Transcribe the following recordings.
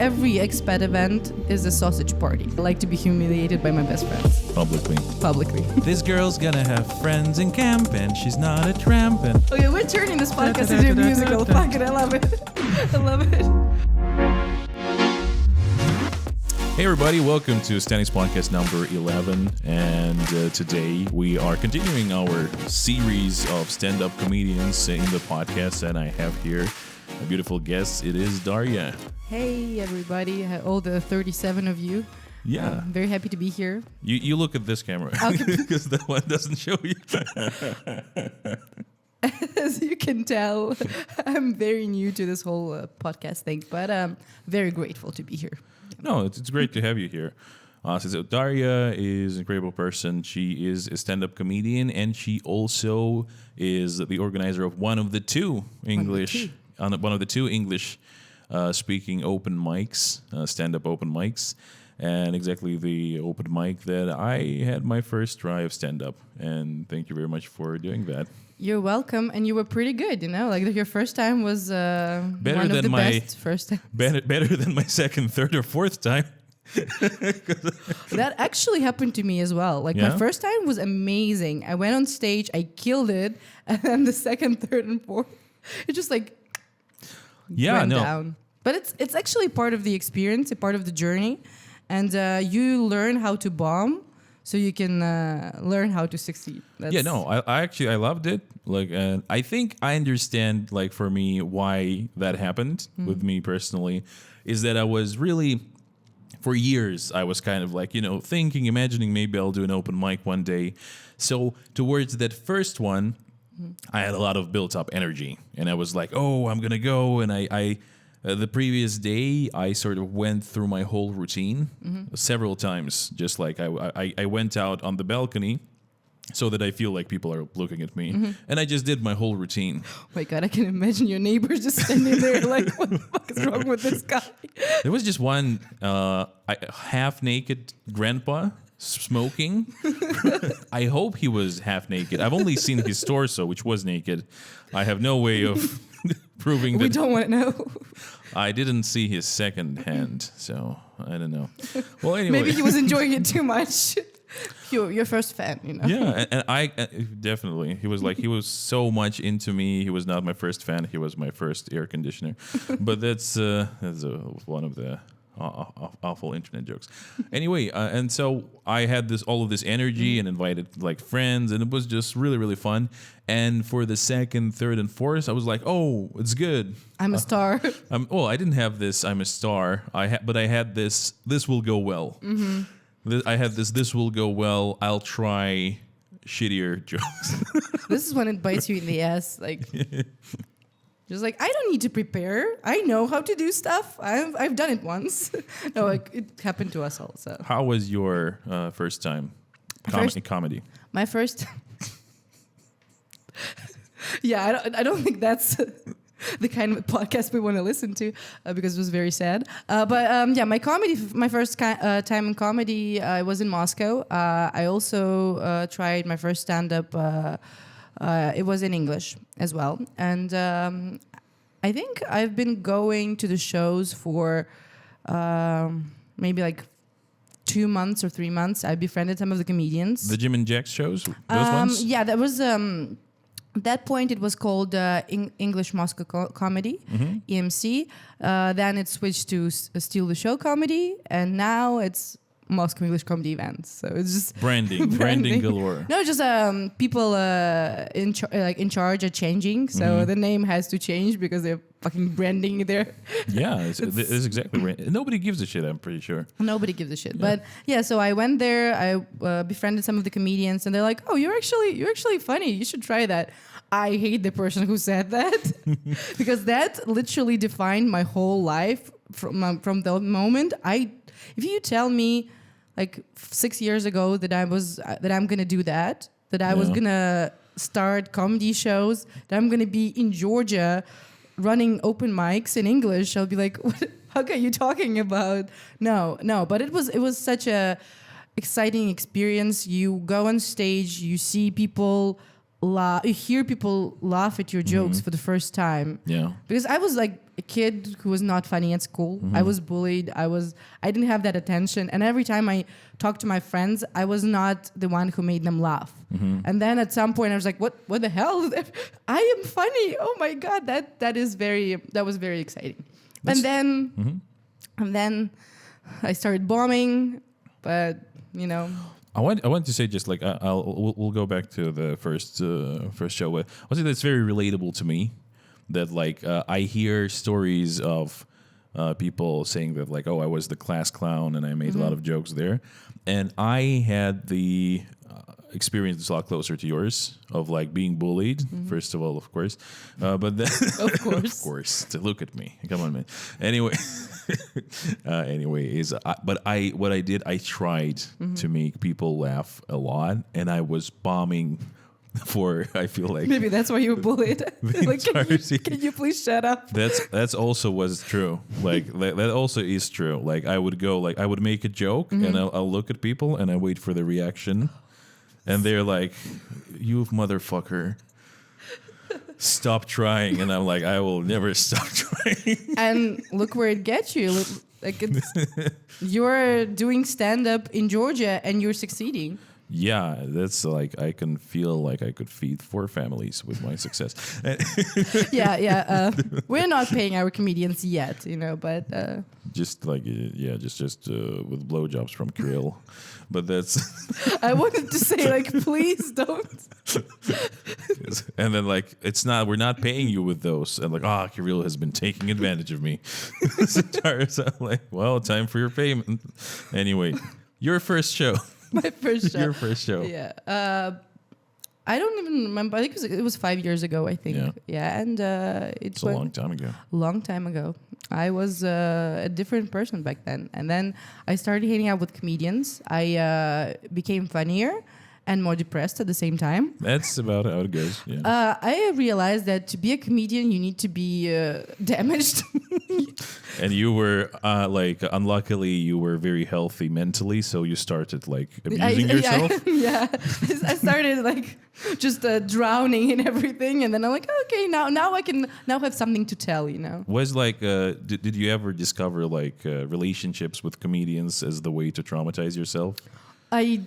every expat event is a sausage party. I like to be humiliated by my best friends. Publicly. This girl's gonna have friends in camp and she's not a tramp. And Okay, we're turning this podcast into a musical. Fuck it, I love it. I love it. Hey everybody, welcome to Standings Podcast number 11, and today we are continuing our series of stand-up comedians in the podcast, and I have here a beautiful guest. It is Darya. Hey everybody, all the 37 of you. Yeah. I'm very happy to be here. You look at this camera, because that one doesn't show you. As you can tell, I'm very new to this whole podcast thing, but I'm very grateful to be here. No, it's great to have you here. So Darya is an incredible person. She is a stand-up comedian, and she also is the organizer of one of the two English speaking open mics, stand-up open mics, and exactly the open mic that I had my first try of stand-up. And thank you very much for doing that. You're welcome, and you were pretty good, you know? Like, your first time was better one of than the my best first times. Better than my second, third, or fourth time. That actually happened to me as well. Like, Yeah? my first time was amazing. I went on stage, I killed it, and then the second, third, and fourth, it just, like, went down. But it's actually part of the experience, a part of the journey, and you learn how to bomb, so you can learn how to succeed. I loved it. Like, and I think I understand, like, for me, why that happened with me personally, is that I was really, for years, I was kind of like, thinking, imagining maybe I'll do an open mic one day. So towards that first one, I had a lot of built up energy, and I was like, oh, I'm gonna go, and I the previous day, I sort of went through my whole routine several times. Just like I went out on the balcony so that I feel like people are looking at me. And I just did my whole routine. Oh my God, I can imagine your neighbors just standing there like, what the fuck is wrong with this guy? There was just one half-naked grandpa smoking. I hope he was half-naked. I've only seen his torso, which was naked. I have no way of proving that. We don't want to know. I didn't see his second hand, so I don't know. Well, anyway. Maybe he was enjoying it too much. Your first fan, Yeah, and I definitely. He was so much into me. He was not my first fan. He was my first air conditioner. But that's one of the awful internet jokes. Anyway, and so I had all of this energy and invited like friends, and it was just really, really fun. And for the second, third, and fourth, I was like, oh, it's good. I'm a star. I didn't have this. I'm a star. But I had this. This will go well. I had this. This will go well. I'll try shittier jokes. This is when it bites you in the ass. Like, just like, I don't need to prepare. I know how to do stuff. I've done it once. No, it happened to us all. So. How was your first time comedy? My first. Yeah, I don't think that's the kind of podcast we want to listen to because it was very sad. My first time in comedy, I was in Moscow. I also tried my first stand-up. It was in English as well. And I think I've been going to the shows for maybe like 2 months or 3 months. I befriended some of the comedians. The Jim and Jack's shows? Those ones? Yeah, that was... At that point, it was called English Moscow Comedy, EMC. Then it switched to Steal the Show Comedy, and now it's Moscow English Comedy Events. So it's just branding galore. No, just people in charge are changing. So the name has to change because they're fucking branding there. Yeah, it's exactly right. Nobody gives a shit, I'm pretty sure. Nobody gives a shit. Yeah. But yeah, so I went there. I befriended some of the comedians, and they're like, "Oh, you're actually funny. You should try that." I hate the person who said that because that literally defined my whole life from the moment if you tell me like 6 years ago that I'm gonna do that I was gonna start comedy shows, that I'm gonna be in Georgia running open mics in English, I'll be like, what are you talking about? No, but it was such a exciting experience. You go on stage, you see people you hear people laugh at your jokes for the first time. Yeah. Because I was like a kid who was not funny at school. I was bullied. I didn't have that attention. And every time I talked to my friends, I was not the one who made them laugh. And then at some point I was like, what the hell? I am funny. Oh my God. That was very exciting. And then I started bombing, but I want to say just like we'll go back to the first show. I would say that's very relatable to me. That like I hear stories of people saying that like, oh, I was the class clown and I made a lot of jokes there, and I had the experience that's a lot closer to yours of like being bullied. First of all, of course, but then of course, to look at me, come on, man. Anyway. What I did, I tried to make people laugh a lot, and I was bombing for, I feel like maybe that's why you were bullied. Like, can you please shut up? That's also was true. Like that also is true. Like I would make a joke and I'll look at people and I wait for the reaction, and they're like, "You motherfucker. Stop trying," and I'm like, I will never stop trying. And look where it gets you. Like you're doing stand-up in Georgia and you're succeeding. Yeah, that's like I can feel like I could feed 4 families with my success. Yeah. We're not paying our comedians yet, but just like just with blowjobs from Kirill, but that's. I wanted to say like, please don't. And then like we're not paying you with those, and like Kirill has been taking advantage of me. So I'm like, well, time for your payment. Anyway, your first show. My first show. Your first show. Yeah. I don't even remember. I think it was 5 years ago, I think. Yeah. And it's a long time ago. Long time ago. I was a different person back then. And then I started hanging out with comedians. I became funnier and more depressed at the same time. That's about how it goes. Yeah. I realized that to be a comedian, you need to be damaged. And you were unluckily, you were very healthy mentally, so you started like abusing yourself. Yeah, I started like just drowning in everything, and then I'm like, okay, now I can have something to tell. Was like, did you ever discover like relationships with comedians as the way to traumatize yourself? I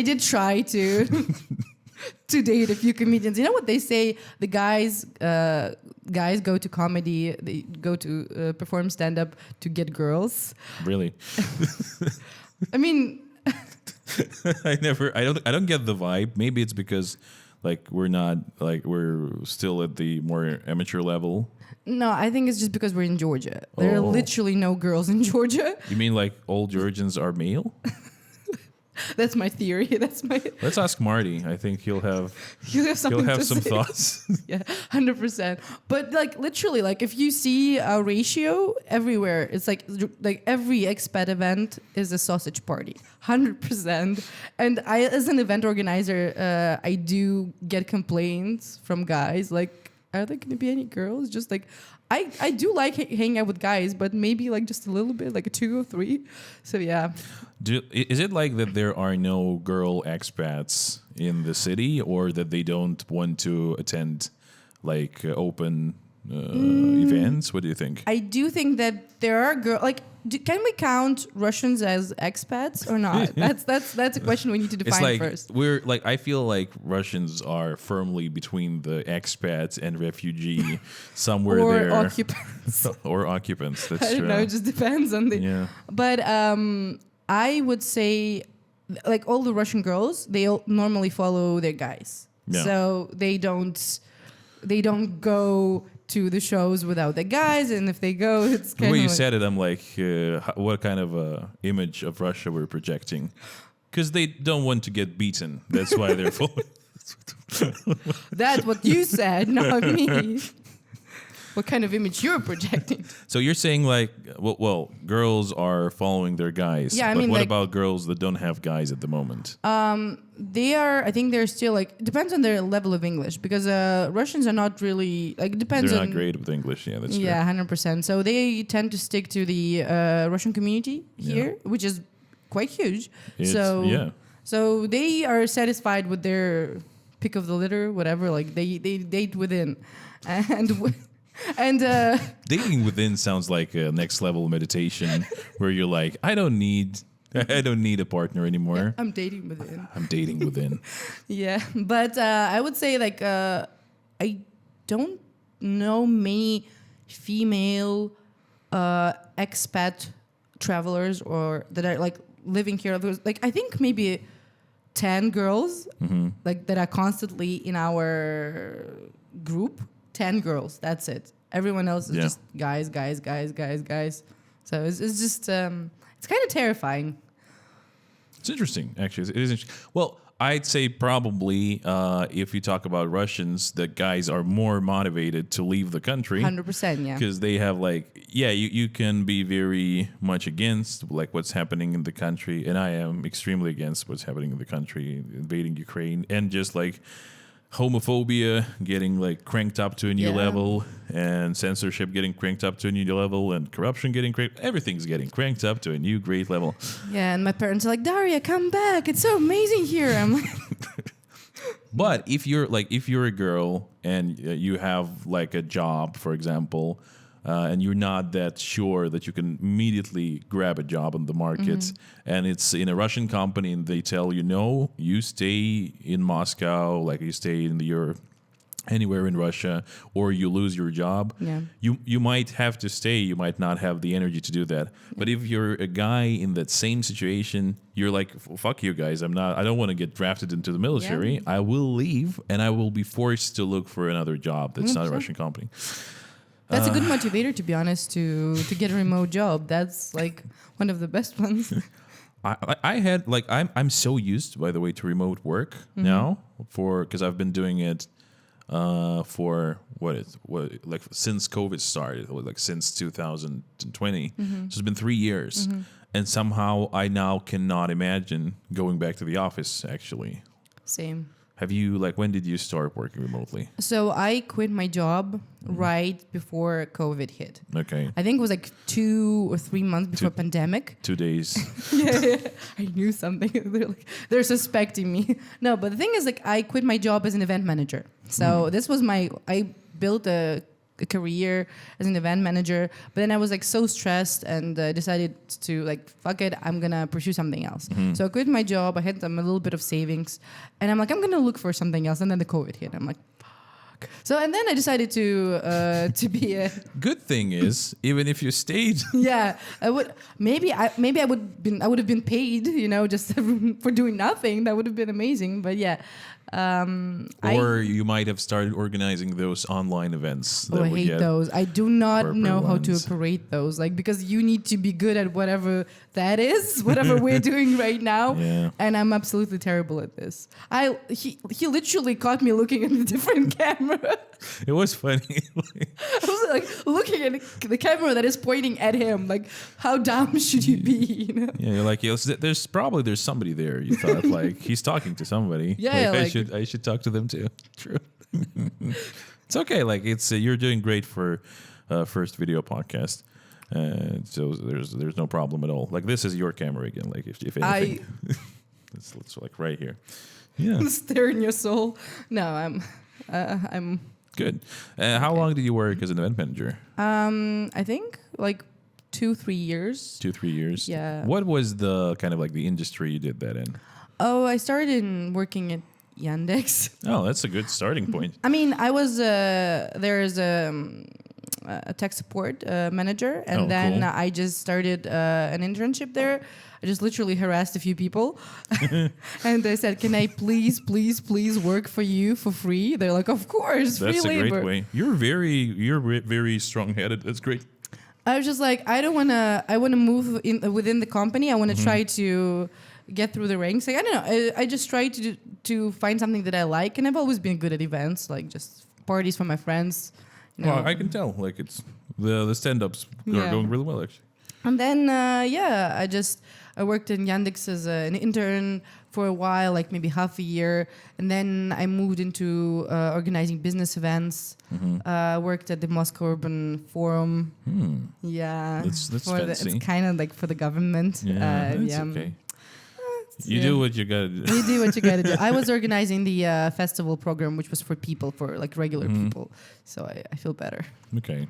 did try to date a few comedians. You know what they say? The guys go to comedy, they go to perform stand-up to get girls. Really? I mean, I don't get the vibe. Maybe it's because like we're still at the more amateur level. No, I think it's just because we're in Georgia. There are literally no girls in Georgia. You mean like all Georgians are male? That's my theory. Let's ask Marty. I think he'll have some thoughts. Yeah, 100%. But like literally, like if you see a ratio everywhere, it's like every expat event is a sausage party, 100%. And I, as an event organizer, I do get complaints from guys like, are there going to be any girls? Just like. I do like hanging out with guys, but maybe like just a little bit, like a 2 or 3. So yeah. Is it like that there are no girl expats in the city, or that they don't want to attend like open events? What do you think? I do think that there are girls. Like, can we count Russians as expats or not? That's a question we need to define it's like, first. We're like, I feel like Russians are firmly between the expats and refugee, somewhere or there. Occupants. Or occupants. That's I don't true. know. It just depends on the. Yeah. But I would say, like all the Russian girls, they all normally follow their guys. Yeah. So they don't go to the shows without the guys, and if they go, it's kind the way of you said it, I'm like, what kind of image of Russia we're projecting? Because they don't want to get beaten. That's why they're following. That's what you said, not me. What kind of image you're projecting? So you're saying like, well, girls are following their guys. Yeah, I but mean, what like, about girls that don't have guys at the moment? They are. I think they're still like. It depends on their level of English, because Russians are not really like. It depends. They're on, not great with English. Yeah, that's true. Yeah, 100%. So they tend to stick to the Russian community here, which is quite huge. So they are satisfied with their pick of the litter, whatever. Like they date within, and And Dating within sounds like a next level meditation where you're like, I don't need a partner anymore. I'm dating within. I'm dating within. Yeah, but I would say like I don't know many female expat travelers or that are like living here. Like I think maybe 10 girls like that are constantly in our group. 10 girls. That's it. Everyone else is just guys. So it's just it's kind of terrifying. It's interesting, actually. It is interesting. Well, I'd say probably if you talk about Russians, the guys are more motivated to leave the country. 100%, yeah. Because they have like, you can be very much against like what's happening in the country. And I am extremely against what's happening in the country, invading Ukraine. And just like homophobia getting like cranked up to a new level, and censorship getting cranked up to a new level, and corruption getting everything's getting cranked up to a new great level. Yeah, and my parents are like, Darya, come back. It's so amazing here. I'm like, but if you're a girl and you have like a job, for example, and you're not that sure that you can immediately grab a job on the market, and it's in a Russian company, and they tell you, no, you stay in Moscow, like you stay in anywhere in Russia, or you lose your job. Yeah. You might have to stay. You might not have the energy to do that. Yeah. But if you're a guy in that same situation, you're like, fuck you guys. I don't want to get drafted into the military. Yeah. I will leave, and I will be forced to look for another job that's not a Russian company. That's a good motivator, to be honest, to get a remote job. That's like one of the best ones. I had like I'm so used, by the way, to remote work now because I've been doing it for since COVID started, like since 2020. So it's been 3 years, and somehow I now cannot imagine going back to the office. Actually, same. Have you when did you start working remotely? So I quit my job right before COVID hit. Okay. I think it was like 2 or 3 months before pandemic. 2 days. yeah. I knew something. They're suspecting me. No, but the thing is, I quit my job as an event manager. So this was I built a career as an event manager, but then I was so stressed and decided to fuck it, I'm gonna pursue something else. So I quit my job. I had a little bit of savings, and I'm gonna look for something else. And then the COVID hit. I'm like, fuck. So and then I decided to be a good thing is, even if you stayed, I would I would have been paid, just for doing nothing. That would have been amazing. But or you might have started organizing those online events. I hate those. I do not know how to operate those. Because you need to be good at whatever that is, whatever we're doing right now. Yeah. And I'm absolutely terrible at this. He literally caught me looking at a different camera. It was funny. I was looking at the camera that is pointing at him. How dumb should you be? Yeah, you're like, there's somebody there. You thought he's talking to somebody. Yeah, I should talk to them too. True. It's okay. You're doing great for first video podcast. So there's no problem at all. This is your camera again. If anything, it's right here. Yeah. Stare in your soul. No, I'm good. How long did you work as an event manager? I think 2-3 years. 2-3 years. Yeah. What was the kind of the industry you did that in? Oh, I started working at Yandex. Oh, that's a good starting point. I mean, I was there's a tech support manager, and then cool. I just started an internship there. I just literally harassed a few people, and they said, "Can I please work for you for free?" They're like, "Of course, that's free labor." That's a great way. You're very strong-headed. That's great. I was just like, I want to move within the company. I want to try to get through the ranks. I don't know. I just try to find something that I like, and I've always been good at events, just parties for my friends. Well, I can tell. It's the stand-ups are going really well, actually. And then I worked in Yandex as an intern for a while, maybe half a year, and then I moved into organizing business events. Worked at the Moscow Urban Forum. Yeah, that's fancy. It's kind of for the government. Yeah, that's okay. You do what you gotta do. You do what you gotta do. I was organizing the festival program, which was for people, for like regular people. So I feel better. Okay.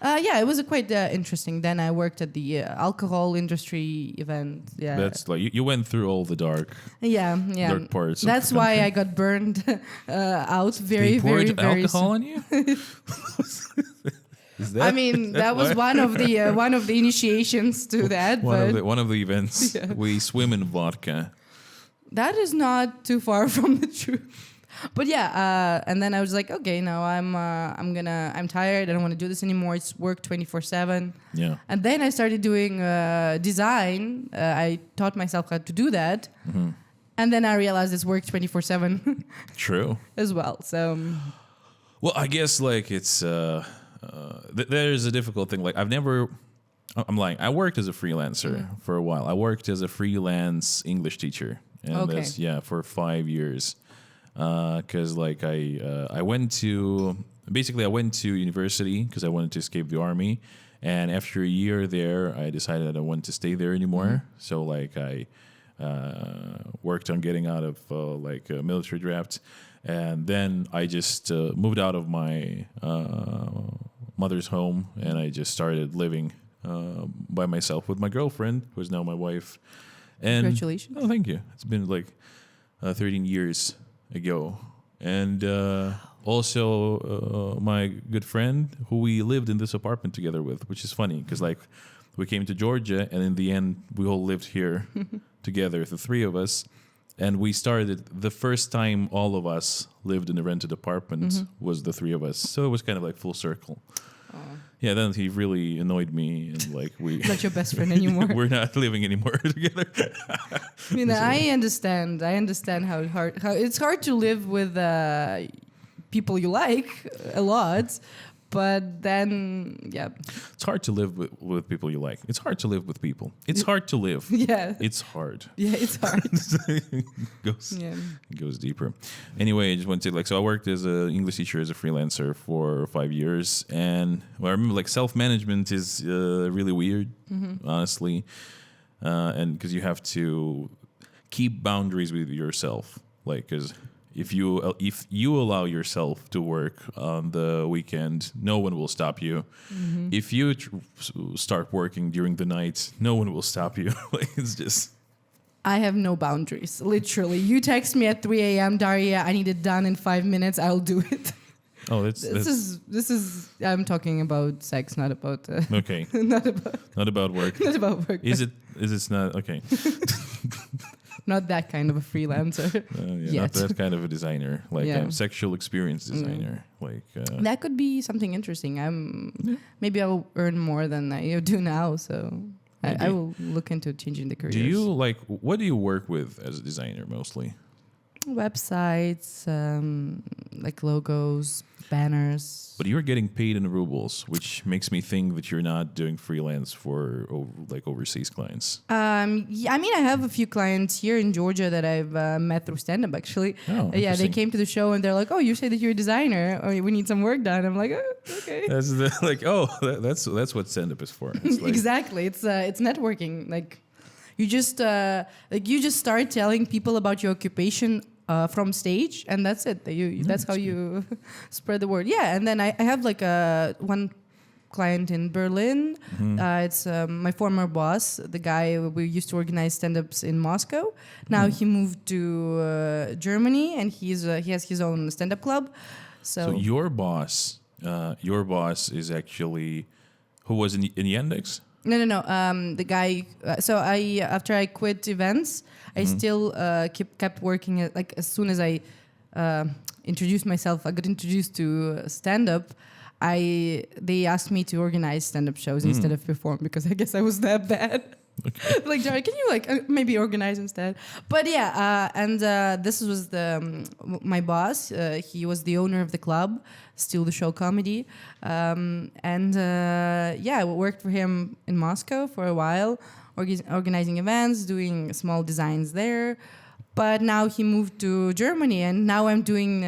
Yeah, it was quite interesting. Then I worked at the alcohol industry event. Yeah, That's like you went through all the dark dark parts. That's of the why country. I got burned out They poured very alcohol soon. on you. Is that, I mean, that was why? one of the initiations to that. One of the events. Yeah. We swim in vodka. That is not too far from the truth. But yeah, and then I was like, okay, no, I'm tired. I don't want to do this anymore. It's work 24/7. Yeah. And then I started doing design. I taught myself how to do that. And then I realized it's work 24/7 True. as well. So Well, I guess like it's there's a difficult thing. Like I'm lying. I worked as a freelancer for a while. I worked as a freelance English teacher, and Okay. that's for 5 years. Because like I went to university because I wanted to escape the army, and after a year there, I decided I don't want to stay there anymore. So like I worked on getting out of like a military draft, and then I just moved out of my mother's home, and I just started living by myself with my girlfriend, who is now my wife. And Congratulations. Oh, thank you. It's been like 13 years ago, and also my good friend who we lived in this apartment together with, which is funny because like we came to Georgia, and in the end we all lived here together, the three of us, and we started the first time all of us lived in a rented apartment was the three of us, so it was kind of like full circle. Yeah, then he really annoyed me, and like Not your best friend anymore. we're not living anymore together. I mean, I understand how it's hard to live with people you like a lot, but then It's hard to live with people you like. It's hard to live with people. It's hard to live. yeah, It's hard. it's hard. It goes deeper. Anyway, I just want to say, like, so I worked as an English teacher, as a freelancer for 5 years, and I remember like self-management is really weird, honestly, and because you have to keep boundaries with yourself, like because. If you allow yourself to work on the weekend, no one will stop you. If you start working during the night, no one will stop you. Like it's just. I have no boundaries. Literally, you text me at 3 a.m. Darya, I need it done in 5 minutes. I'll do it. Oh, This is. I'm talking about sex, not about. Okay. Not about work. Not about work. Is it not okay? Not that kind of a freelancer. Not that kind of a designer, like Yeah. sexual experience designer. Like That could be something interesting. Maybe I'll earn more than I do now, so I will look into changing the careers. do you like what do you work with as a designer mostly? Websites, like logos, banners. But you're getting paid in rubles, which makes me think that you're not doing freelance for like overseas clients. Yeah, I mean, I have a few clients here in Georgia that I've met through stand-up, actually. Oh, Yeah, they interesting. came to the show and they're like, "Oh, you say that you're a designer. Oh, we need some work done." I'm like, "Oh, okay." That's that's what stand-up is for. It's like, Exactly. It's networking. Like you just start telling people about your occupation from stage, and that's it. That's how you spread the word. Yeah, and then I have like one client in Berlin. It's my former boss, the guy we used to organize stand-ups in Moscow. Now he moved to Germany, and he has his own stand-up club. So your boss is actually who was in Yandex? No. The guy. So after I quit events, I still kept working. Like as soon as I introduced myself, I got introduced to stand up. They asked me to organize stand up shows instead of perform because I guess I was that bad. Okay. Like, Jerry, can you like maybe organize instead? But yeah, and this was my boss. He was the owner of the club, Still the Show Comedy, and I worked for him in Moscow for a while, organizing events, doing small designs there. But now he moved to Germany, and now I'm doing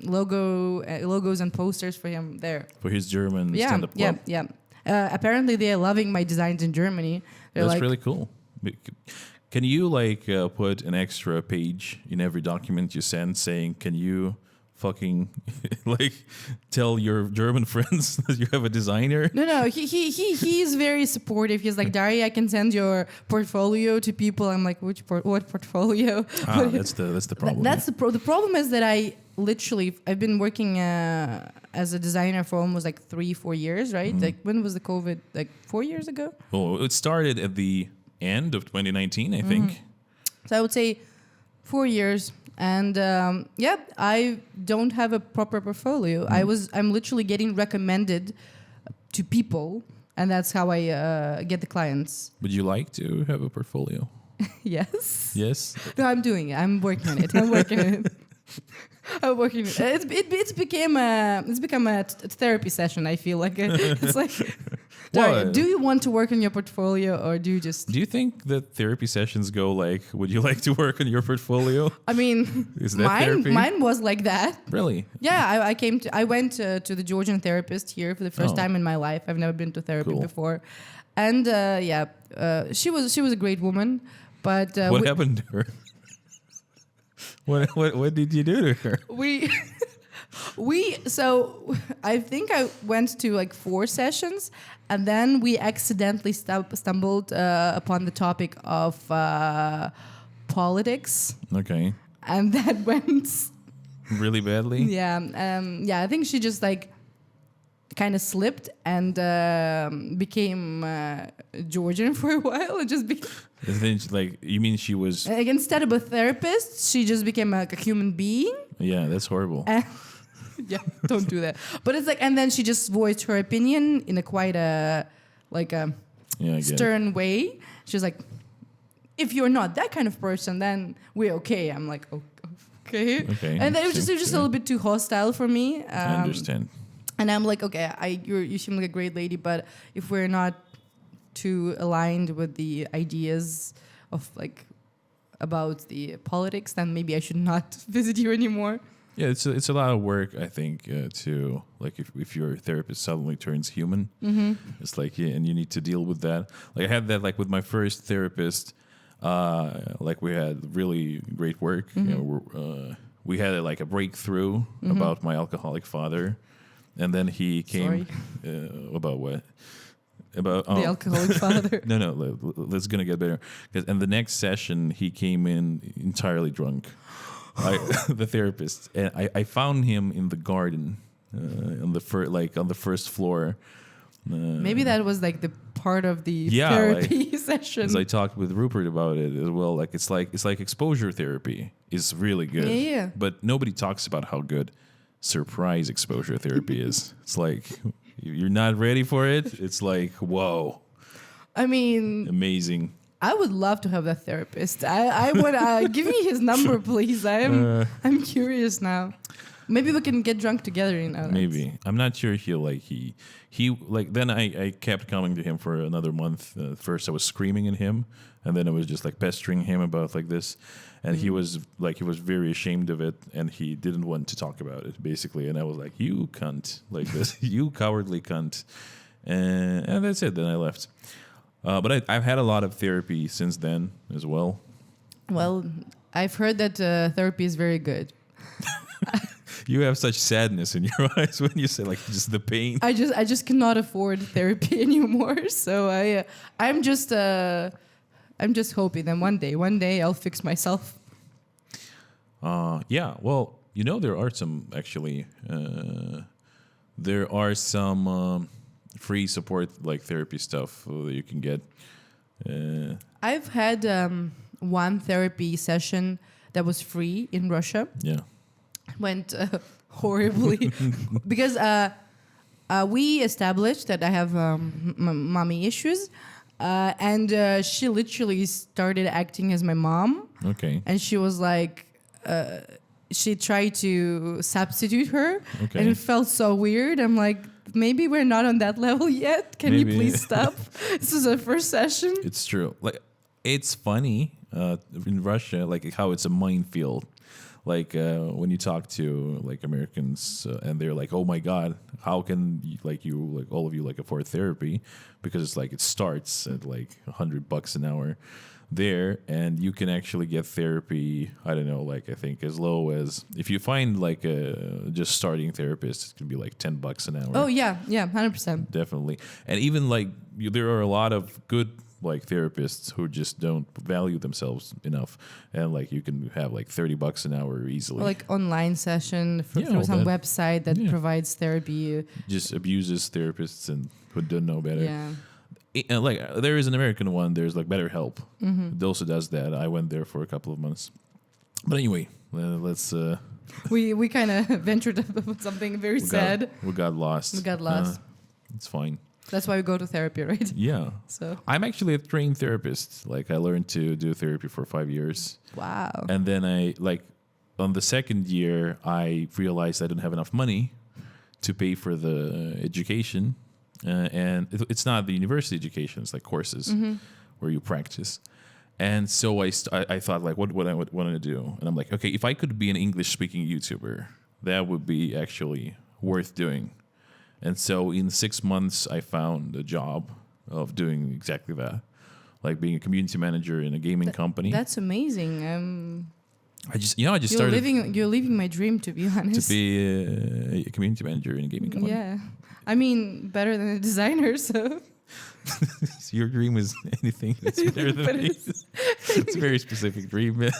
logos and posters for him there. For his German stand-up club? Yeah. Apparently, they are loving my designs in Germany. They're That's like, really cool. Can you like put an extra page in every document you send saying, can you fucking like tell your German friends that you have a designer? No, he's very supportive. He's like, Darya, I can send your portfolio to people. I'm like, what portfolio? That's the problem. That's the problem is that I've been working as a designer for almost like 3-4 years, right? Like when was the COVID? Like 4 years ago? Well, it started at the end of 2019, I think. So I would say 4 years. And I don't have a proper portfolio. I'm literally getting recommended to people, and that's how I get the clients. Would you like to have a portfolio? Yes. Yes. No, I'm doing it. I'm working on it. I'm working on it. It's become a therapy session. I feel like it's like. Darya, do you want to work on your portfolio, or do you just? Do you think that therapy sessions go like, would you like to work on your portfolio? I mean, is that therapy? Mine was like that. Really? Yeah, I went to the Georgian therapist here for the first time in my life. I've never been to therapy before, and she was a great woman. But what happened to her? What did you do to her? So I think I went to like 4 sessions, and then we accidentally stumbled upon the topic of politics. Okay. And that went really badly. I think she just like kind of slipped and became Georgian for a while. It just became. Like, you mean she was like, instead of a therapist, she just became like a human being. Yeah, that's horrible. Yeah, don't do that. But it's like, and then she just voiced her opinion in a quite stern way. She was like, if you're not that kind of person, then we're okay. I'm like, okay. And then it was just a little bit too hostile for me. I understand. And I'm like, okay, you seem like a great lady, but if we're not too aligned with the ideas of like about the politics, then maybe I should not visit you anymore. Yeah, it's a lot of work, I think, to like if your therapist suddenly turns human, it's like, and you need to deal with that. Like I had that like with my first therapist, like we had really great work. You know, we had like a breakthrough about my alcoholic father, and then he came about what. About the alcoholic father. No, that's gonna get better. And the next session, he came in entirely drunk. The therapist, and I found him in the garden, on the first floor. Maybe that was like the part of the therapy session. Because I talked with Rupert about it as well. Like it's like exposure therapy is really good. Yeah. But nobody talks about how good surprise exposure therapy is. It's like you're not ready for it. It's like, whoa. I mean, amazing. I would love to have that therapist. I would give me his number, please. I'm curious now. Maybe we can get drunk together. Maybe. I'm not sure he like. Then I kept coming to him for another month. First I was screaming at him, and then I was just like pestering him about like this, and he was very ashamed of it, and he didn't want to talk about it basically. And I was like, you cunt, like this, you cowardly cunt, and that's it. Then I left. But I've had a lot of therapy since then as well. Well, I've heard that therapy is very good. You have such sadness in your eyes when you say like just the pain. I just cannot afford therapy anymore. So I'm just hoping that one day I'll fix myself. Yeah. Well, there are some actually. There are some. Free support like therapy stuff that you can get. I've had one therapy session that was free in Russia. Yeah, went horribly because we established that I have mommy issues, and she literally started acting as my mom. Okay, and she was like. She tried to substitute her, and it felt so weird. I'm like, maybe we're not on that level yet. Can you please stop? This is our first session. It's true. Like, it's funny in Russia, like how it's a minefield. like when you talk to like Americans and they're like, oh my God, how can you all of you like afford therapy? Because it's like it starts at like $100 an hour there, and you can actually get therapy. I don't know, like I think as low as, if you find like a just starting therapist, it can be like $10 an hour. Oh yeah, 100%. Definitely. And even like there are a lot of good like therapists who just don't value themselves enough, and like you can have like $30 an hour easily. Or like online session Yeah, from all some that. website that Yeah. provides therapy. Just abuses therapists and who don't know better. Yeah. Like there is an American one. There's like BetterHelp. It also does that. I went there for a couple of months. But anyway, let's. We kind of ventured about something very sad. We got lost. We got lost. It's fine. That's why we go to therapy, right? Yeah. So I'm actually a trained therapist. Like I learned to do therapy for 5 years. wow. And then I like on the second year I realized I didn't have enough money to pay for the education, and it's not the university education; it's like courses where you practice. And so I thought like, what I would want to do, and I'm like, okay, if I could be an English speaking YouTuber, that would be actually worth doing. And so in 6 months, I found a job of doing exactly that, like being a community manager in a gaming company. That's amazing. I just started You're living my dream, to be to honest. be a community manager in a gaming company. Yeah. I mean, better than a designer, so. Your dream is anything that's better than But me. It's a very specific dream.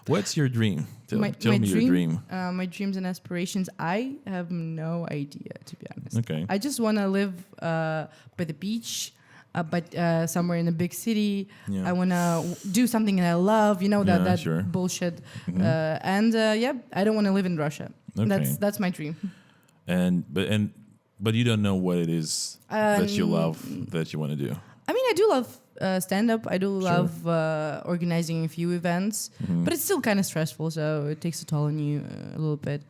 What's your dream? Tell me your dream. My dreams and aspirations. I have no idea, to be honest. Okay. I just want to live by the beach, but somewhere in a big city. Yeah. I want to do something that I love. You know that sure. bullshit. Mhm. I don't want to live in Russia. Okay. That's my dream. But you don't know what it is that you love that you want to do. I mean, I do love stand-up. I do Sure. love organizing a few events, but it's still kind of stressful, so it takes a toll on you a little bit.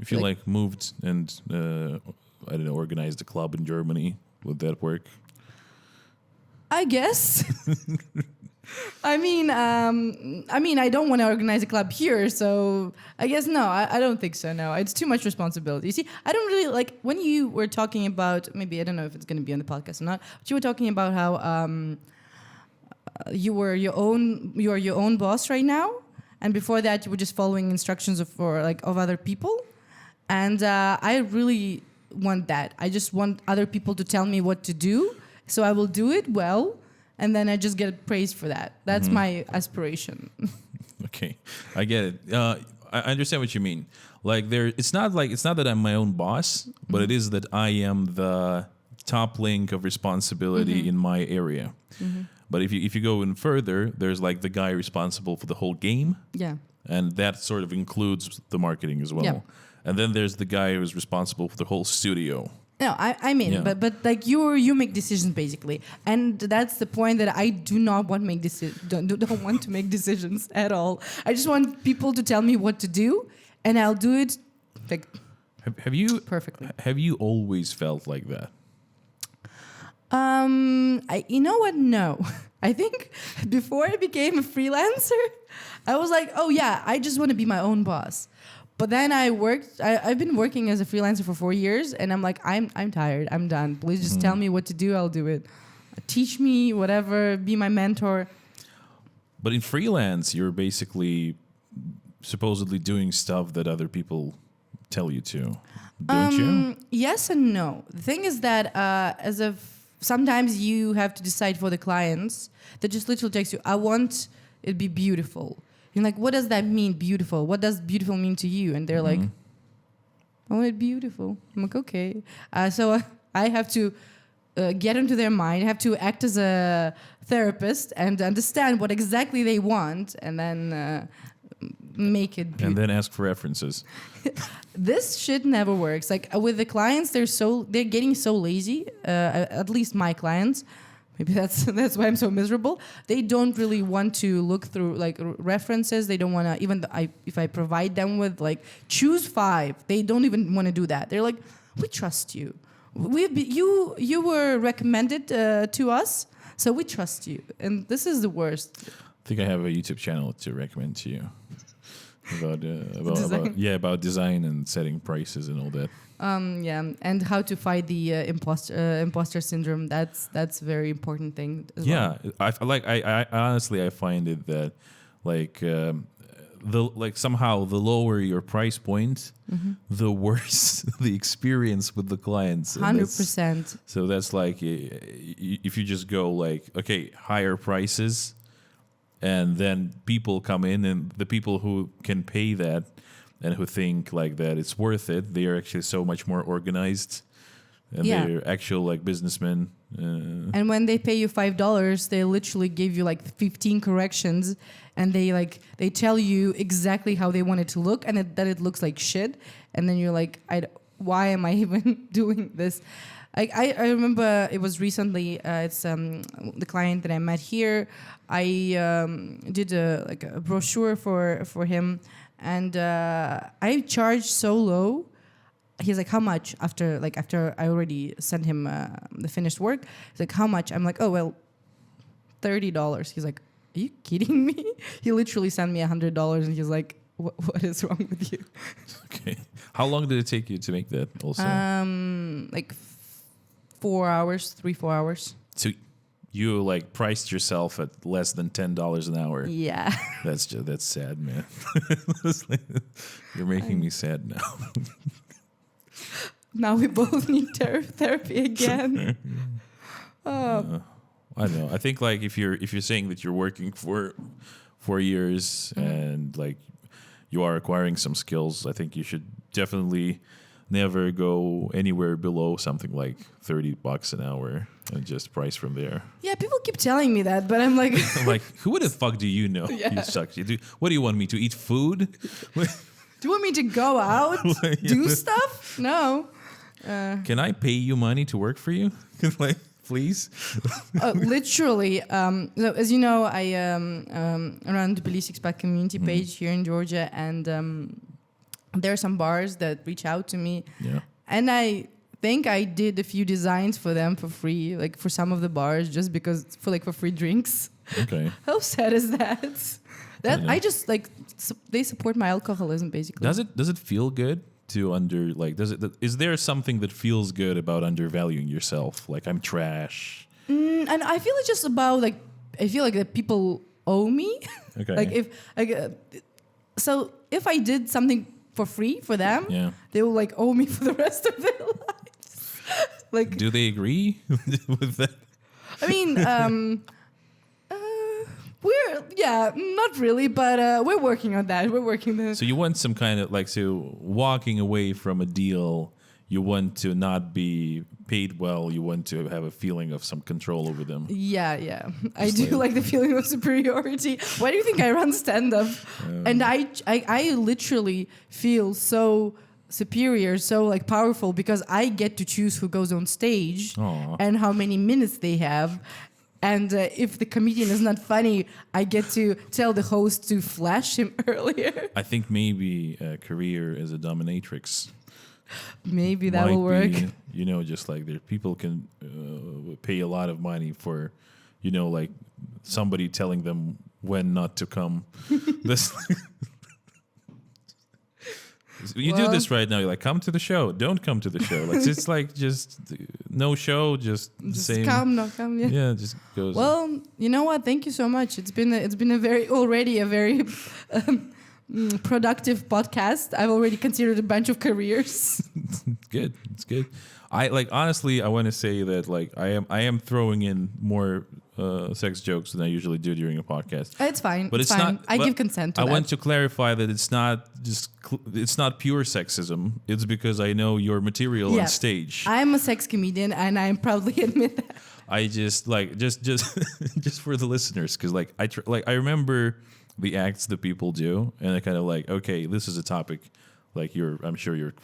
If you like moved and I don't know, organized a club in Germany, would that work? I guess. I mean, I don't want to organize a club here, so I guess no. I don't think so. No, it's too much responsibility. You see, I don't really like when you were talking about. Maybe I don't know if it's going to be on the podcast or not. But you were talking about how you are your own boss right now, and before that you were just following instructions of other people, and I really want that. I just want other people to tell me what to do, so I will do it well. And then I just get praised for that. That's my aspiration. Okay, I get it. I understand what you mean. Like it's not that I'm my own boss, but it is that I am the top link of responsibility in my area. But if you go in further, there's like the guy responsible for the whole game, Yeah. and that sort of includes the marketing as well. Yeah. And then there's the guy who's responsible for the whole studio. No, I mean, Yeah. but like you make decisions basically, and that's the point that I do not want don't want to make decisions at all. I just want people to tell me what to do, and I'll do it like Have you perfectly. Have you always felt like that? You know what? No, I think before I became a freelancer, I was like, oh yeah, I just want to be my own boss. But then I've been working as a freelancer for 4 years, and I'm like, I'm tired. I'm done. Please just tell me what to do. I'll do it. Teach me whatever. Be my mentor. But in freelance, you're basically supposedly doing stuff that other people tell you to, don't you? Yes and no. The thing is that sometimes you have to decide for the clients that just literally takes you, I want it be beautiful. You're like, what does that mean, beautiful? What does beautiful mean to you? And they're like, I want it beautiful. I'm like, okay. So I have to get into their mind. I have to act as a therapist and understand what exactly they want, and then make it beautiful. And then ask for references. This shit never works. Like with the clients, they're getting so lazy. At least my clients. Maybe that's why I'm so miserable. They don't really want to look through like references. They don't want to if I provide them with like choose 5. They don't even want to do that. They're like, we trust you. You were recommended to us, so we trust you. And this is the worst. think I have a YouTube channel to recommend to you Design. about design and setting prices and all that. And how to fight the imposter syndrome. That's a very important thing as well. I honestly I find it that like somehow the lower your price point, the worse the experience with the clients. 100%. So that's like if you just go like, okay, higher prices, and then people come in, and the people who can pay that and who think like that it's worth it, they are actually so much more organized, and they're actual like businessmen. And when they pay you $5, they literally give you like 15 corrections, and they tell you exactly how they want it to look, and that it looks like shit. And then you're like, why am I even doing this? I remember it was recently. It's the client that I met here. I did a brochure for him, and I charged so low. He's like, how much? After I already sent him the finished work. He's like, how much? I'm like, oh well, $30. He's like, are you kidding me? He literally sent me $100, and he's like, what is wrong with you? Okay. How long did it take you to make that? Also, like 4 hours, 3-4 hours. So you like priced yourself at less than $10 an hour. Yeah. That's sad, man. You're making me sad now. Now we both need therapy again. I don't know. I think like if you're saying that you're working for 4 years and like you are acquiring some skills, I think you should definitely never go anywhere below something like $30 an hour and just price from there. Yeah, people keep telling me that, but I'm like, I'm like, who the fuck do you know? Yeah. You suck. What do you want me to eat food? do you want me to go out, do stuff? No. Can I pay you money to work for you? Like, please. Literally. So as you know, I run the Tbilisi Expat Community page here in Georgia, and there are some bars that reach out to me. Yeah. And I think I did a few designs for them for free, like for some of the bars, just because for free drinks. Okay. How sad is that? I just they support my alcoholism basically. Does it feel good to is there something that feels good about undervaluing yourself? Like, I'm trash. And I feel it's just about I feel like that people owe me. Okay. So if I did something for free for them, they will owe me for the rest of their lives. Do they agree with that? I mean, not really, but we're working on that. We're working on. So you want some kind of walking away from a deal. You want to not be paid well. You want to have a feeling of some control over them. Yeah. I do like the feeling of superiority. Why do you think I run stand-up? And I literally feel so superior, so powerful, because I get to choose who goes on stage. Aww. And how many minutes they have. And if the comedian is not funny, I get to tell the host to flash him earlier. I think maybe a career as a dominatrix. Maybe that will work. Just there, people can pay a lot of money for, somebody telling them when not to come. This. You do this right now. You're like, come to the show. Don't come to the show. Just no show. Just same. Come, not come. Yeah. Yeah, just goes. Well, you know what? Thank you so much. It's been a very productive podcast. I've already considered a bunch of careers. Good. It's good. Honestly, I want to say that I am throwing in more sex jokes than I usually do during a podcast. It's fine. But it's fine. I give consent to that. I want to clarify that it's not pure sexism. It's because I know your material on stage. I'm a sex comedian, and I proudly admit that. I just just for the listeners, because I remember the acts that people do, and I kind of okay, this is a topic I'm sure you're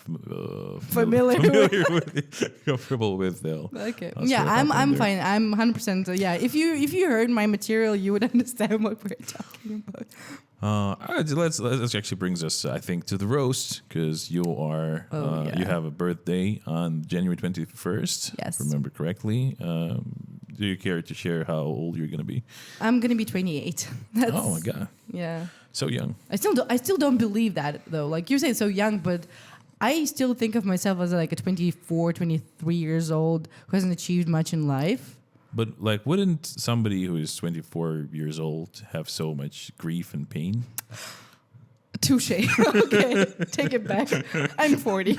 familiar with. Comfortable with though. Okay. Yeah, I'm fine. I'm 100%. Yeah, if you heard my material, you would understand what we're talking about. Let's actually brings us, I think, to the roast, because you are you have a birthday on January 21st. Yes. If I remember correctly. do you care to share how old you're gonna be? I'm gonna be 28. That's, Oh my god, yeah. so young. I still don't believe that though. Like you're saying, so young, but I still think of myself as like a 24, 23 years old who hasn't achieved much in life. But like, wouldn't somebody who is 24 years old have so much grief and pain? Touche. Okay, take it back. I'm 40.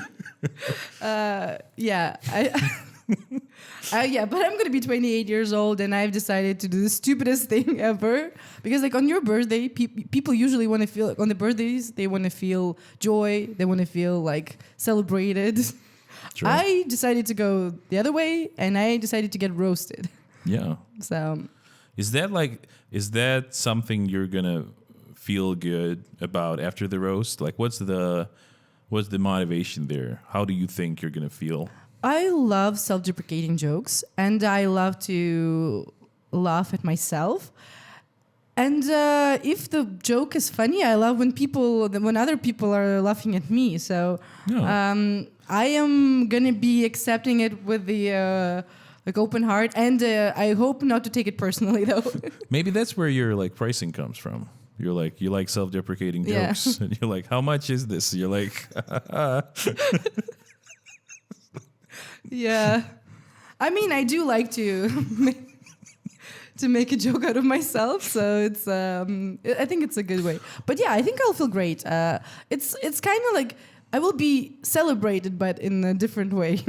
Yeah, yeah, but I'm gonna be 28 years old, and I've decided to do the stupidest thing ever. Because like on your birthday, people usually want to feel like on the birthdays they want to feel joy, they want to feel like celebrated. True. I decided to go the other way, and I decided to get roasted. Yeah. So, is that something you're gonna feel good about after the roast? Like, what's the motivation there? How do you think you're gonna feel? I love self-deprecating jokes, and I love to laugh at myself. And if the joke is funny, I love when other people are laughing at me. So I am gonna be accepting it with the like open heart, and I hope not to take it personally though. Maybe that's where your like pricing comes from. You're like, you like self-deprecating jokes, and you're like, how much is this? You're like, yeah. I mean, I do like to make a joke out of myself, so it's I think it's a good way. But yeah, I think I'll feel great. It's kind of like I will be celebrated, but in a different way.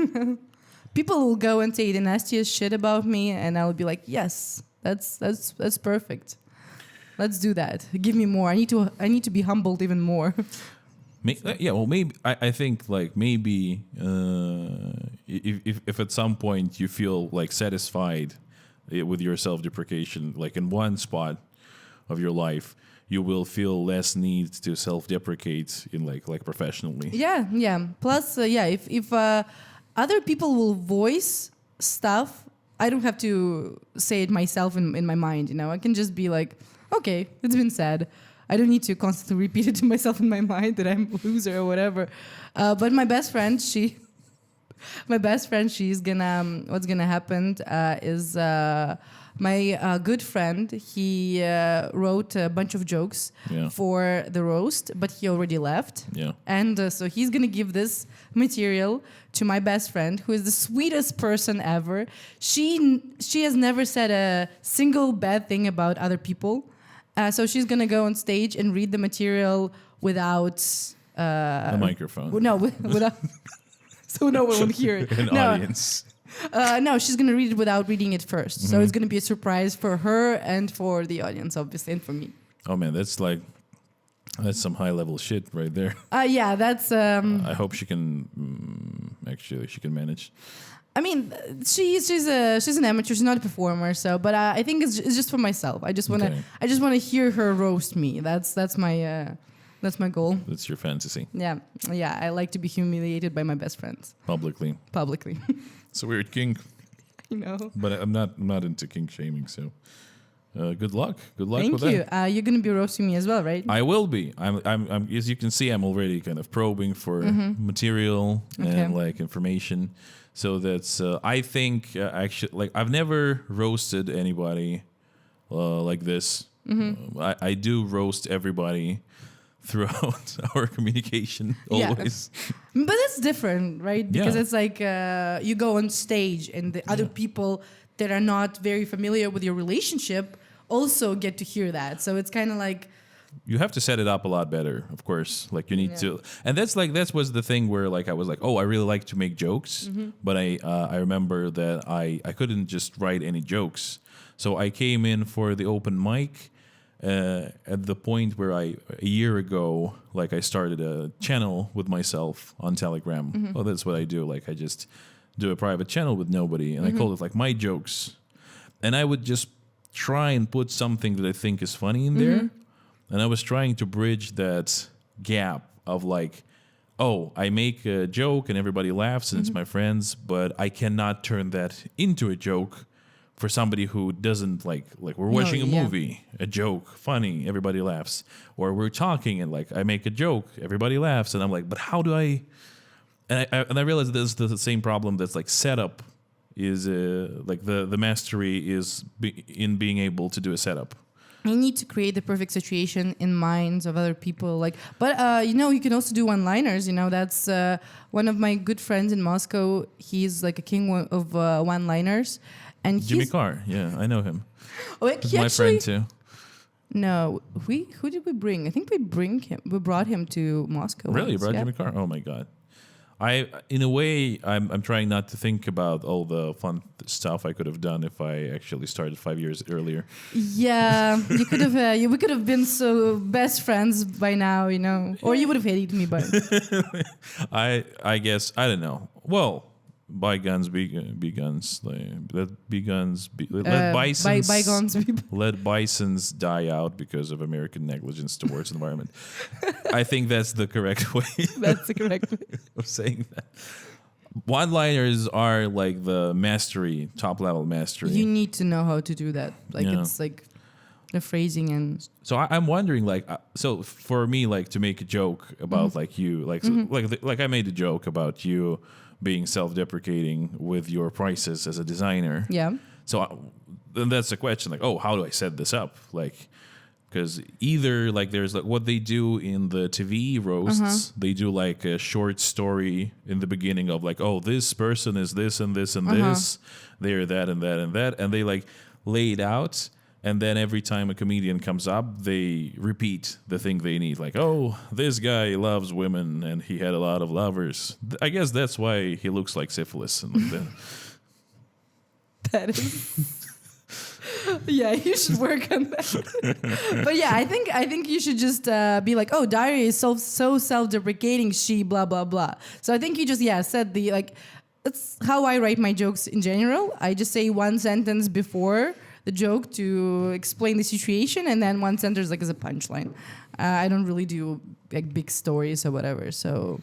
People will go and say the nastiest shit about me, and I'll be like, yes, that's perfect. Let's do that. Give me more. I need to be humbled even more. Yeah, well, maybe I think like maybe if at some point you feel like satisfied with your self-deprecation, like in one spot of your life, you will feel less need to self-deprecate in like professionally. Yeah. Plus, if other people will voice stuff, I don't have to say it myself in my mind. You know, I can just be like, okay, it's been said. I don't need to constantly repeat it to myself in my mind that I'm a loser or whatever. But my best friend, she's gonna. What's gonna happen is my good friend. He wrote a bunch of jokes for the roast, but he already left. Yeah. And so he's gonna give this material to my best friend, who is the sweetest person ever. She has never said a single bad thing about other people. So she's gonna go on stage and read the material without a microphone. No, without, so no one will hear it. An audience. No, she's gonna read it without reading it first. Mm-hmm. So it's gonna be a surprise for her and for the audience, obviously, and for me. Oh man, that's some high level shit right there. Yeah, that's. I hope she can she can manage. I mean, she's an amateur. She's not a performer. So, but I think it's just for myself. I just wanna hear her roast me. That's my goal. That's your fantasy. Yeah. I like to be humiliated by my best friends publicly. It's a weird kink. I know. But I'm not into kink shaming. So, good luck. Good luck. Thank with you. that. You're gonna be roasting me as well, right? I will be. I'm as you can see, I'm already kind of probing for material and like information. So that's I think actually like I've never roasted anybody like this. I do roast everybody throughout our communication always. Yeah. But it's different, right? Because it's like you go on stage and the other people that are not very familiar with your relationship also get to hear that. So it's kind of like you have to set it up a lot better, of course. Like you need to, and that was the thing where like I was like, oh, I really like to make jokes, but I remember that I couldn't just write any jokes, so I came in for the open mic at the point where a year ago, like I started a channel with myself on Telegram. Oh, that's what I do. Like I just do a private channel with nobody, and I call it like my jokes, and I would just try and put something that I think is funny in there. And I was trying to bridge that gap of like, oh, I make a joke and everybody laughs and it's my friends, but I cannot turn that into a joke for somebody who doesn't like we're watching a movie, a joke, funny, everybody laughs. Or we're talking and like I make a joke, everybody laughs. And I'm like, but how do I... And I realized this is the same problem that's like setup is like the mastery is in being able to do a setup. You need to create the perfect situation in minds of other people. But you can also do one-liners. That's one of my good friends in Moscow. He's like a king of one-liners, and Jimmy Carr. Yeah, I know him. Oh, He's my friend too. No, who did we bring? I think we brought him to Moscow. Really, once, brought Jimmy Carr? Oh my god. In a way, I'm trying not to think about all the fun stuff I could have done if I actually started 5 years earlier. Yeah, you could have. We could have been so best friends by now, or you would have hated me by. I guess I don't know. Well, buy guns, be guns. Let be guns. Let bisons. Bygones. Let bisons die out because of American negligence towards the environment. I think that's the correct way. That's the correct way of saying that. One-liners are like the mastery, top-level mastery. You need to know how to do that. It's like the phrasing and. So I'm wondering, so for me, to make a joke about you, like I made a joke about you being self-deprecating with your prices as a designer. Yeah. So then that's the question, how do I set this up? Because either there's what they do in the TV roasts, they do a short story in the beginning of this person is this and this and this, they're that and that and that, and they lay it out. And then every time a comedian comes up, they repeat the thing they need. This guy loves women and he had a lot of lovers. I guess that's why he looks like syphilis. And that. That is... Yeah, you should work on that. But yeah, I think you should just be Darya is so self-deprecating, she blah, blah, blah. So I think you just, said it's how I write my jokes in general. I just say one sentence before the joke to explain the situation, and then one sentence as a punchline. I don't really do big stories or whatever. So,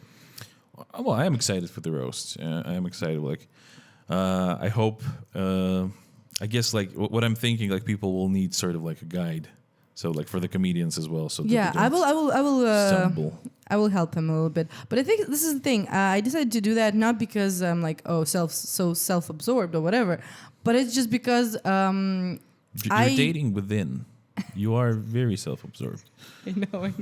well, I am excited for the roast. I am excited. I hope. I guess what I'm thinking, people will need sort of a guide. So for the comedians as well. So yeah, I will stumble. I will help him a little bit. But I think this is the thing. I decided to do that not because I'm self-absorbed or whatever, but it's just because you're dating within. You are very self-absorbed. I know.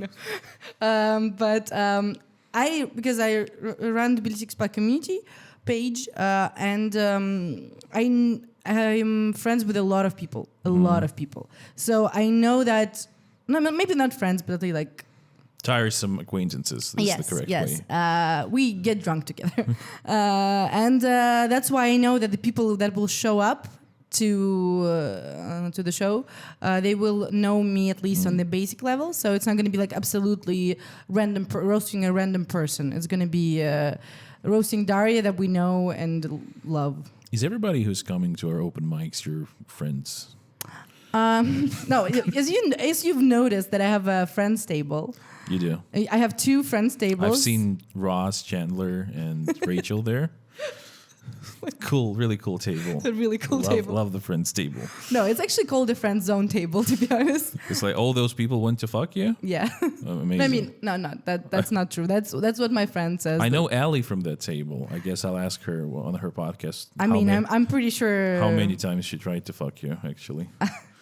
Because I run the Tbilisi Expat Community page, and I'm friends with a lot of people. So I know that, maybe not friends, but they tiresome acquaintances. This is the correct way. We get drunk together. And that's why I know that the people that will show up to the show, they will know me at least on the basic level. So it's not going to be absolutely random roasting a random person. It's going to be roasting Darya that we know and love. Is everybody who's coming to our open mics your friends? No, as you've noticed that I have a friends table. You do. I have 2 friends tables. I've seen Ross, Chandler, and Rachel there. Cool, really cool table. A really cool table. Love the friends table. No, it's actually called the friend zone table, to be honest. It's all those people went to fuck you? Yeah. Oh, amazing. I mean, no, that's not true. That's what my friend says. I know Allie from that table. I guess I'll ask her on her podcast. I'm pretty sure. How many times she tried to fuck you, actually?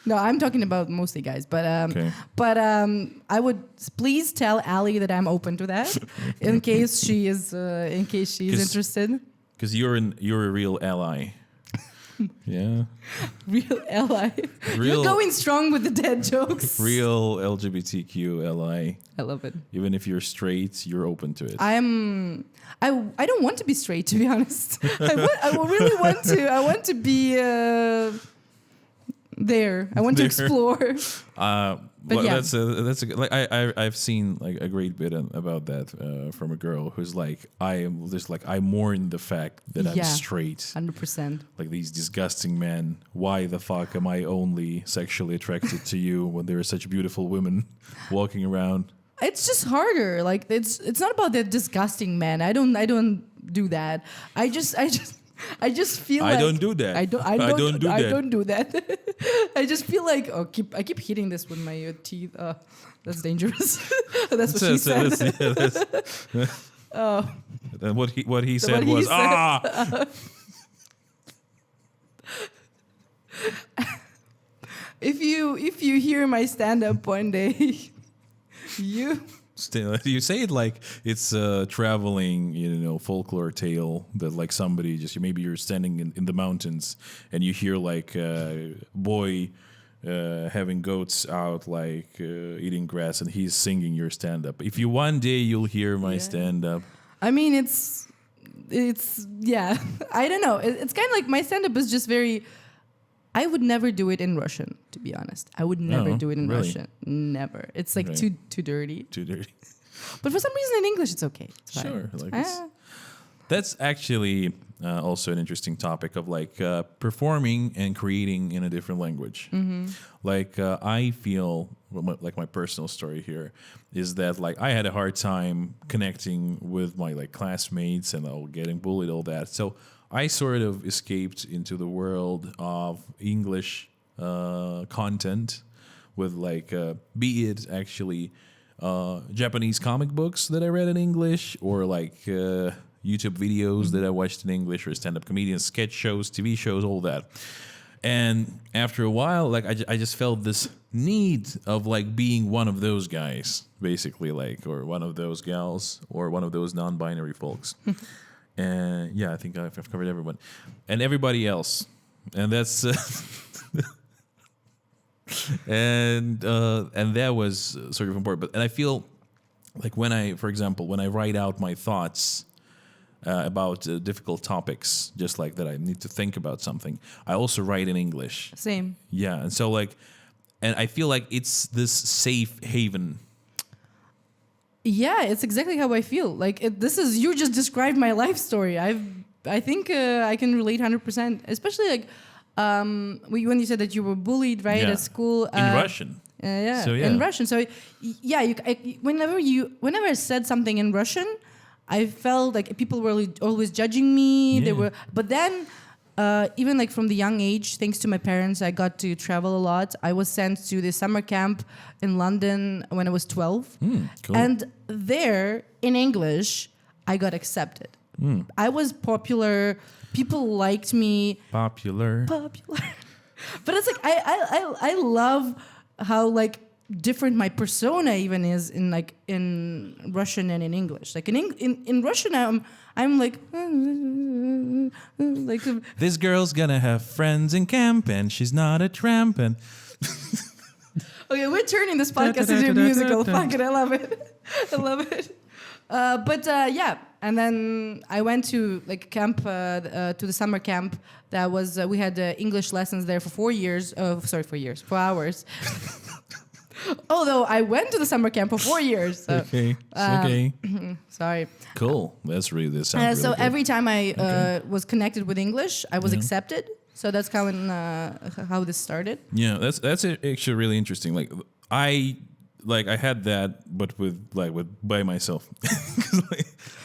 No, I'm talking about mostly guys, but okay. But I would please tell Allie that I'm open to that in case she's interested. Because you're a real ally. Yeah. Real ally. You're going strong with the dead jokes. Real LGBTQ ally. I love it. Even if you're straight, you're open to it. I don't want to be straight, to be honest. I really want to. I want to be there. I want to explore. But yeah. I've seen a great bit about that from a girl who's I mourn the fact that I'm straight. 100%. These disgusting men. Why the fuck am I only sexually attracted to you when there are such beautiful women walking around? It's just harder. It's not about the disgusting men. I don't do that. I just feel I don't do that. I don't do that. I just feel I keep hitting this with my teeth. That's dangerous. That's what she said. Oh. And what he said was. If you hear my stand up one day, you Still, you say it like it's a traveling, folklore tale that like somebody just maybe you're standing in the mountains and you hear like a boy having goats out like eating grass and he's singing your stand up. If you one day you'll hear my stand up. I mean, it's yeah. I don't know. It's kind of like my stand up is just very. I would never do it in Russian, to be honest. I would never do it in really? Russian. Never. It's like too dirty. Too dirty. But for some reason in English, it's okay. It's fine. Sure. Like that's actually also an interesting topic of like performing and creating in a different language. Mm-hmm. Like I feel like my personal story here is that like I had a hard time connecting with my like classmates and getting bullied, all that. So I sort of escaped into the world of English content with like, be it actually Japanese comic books that I read in English or like YouTube videos that I watched in English or stand-up comedians, sketch shows, TV shows, all that. And after a while, like I just felt this need of like being one of those guys, basically, like, or one of those gals or one of those non-binary folks. And yeah, I think I've covered everyone and everybody else, and that's and that was sort of important. And I feel like for example, when I write out my thoughts about difficult topics, just like that, I need to think about something. I also write in English. Same. Yeah, and so like, and I feel like it's this safe haven. Yeah, it's exactly how I feel. Like you just described my life story. I think I can relate 100%. Especially like when you said that you were bullied, right, at school in Russian. Yeah, so, in Russian. So yeah, whenever I said something in Russian, I felt like people were always judging me. Yeah. But then. Even like from the young age, thanks to my parents, I got to travel a lot. I was sent to the summer camp in London when I was 12. Cool. And there, in English, I got accepted. I was popular. People liked me. Popular. But it's like, I love how like different my persona even is in Russian and in English. Like in Russian, I'm like this girl's gonna have friends in camp and she's not a tramp and okay, we're turning this podcast into a musical. Fuck it, I love it. Yeah, and then I went to like camp to the summer camp. That was we had English lessons there for 4 hours. Although I went to the summer camp for 4 years. So, okay. Okay. Sorry. Cool. That sounds really so good. every time I was connected with English, I was accepted. So that's how this started. Yeah, that's actually really interesting. Like I had that, but by myself.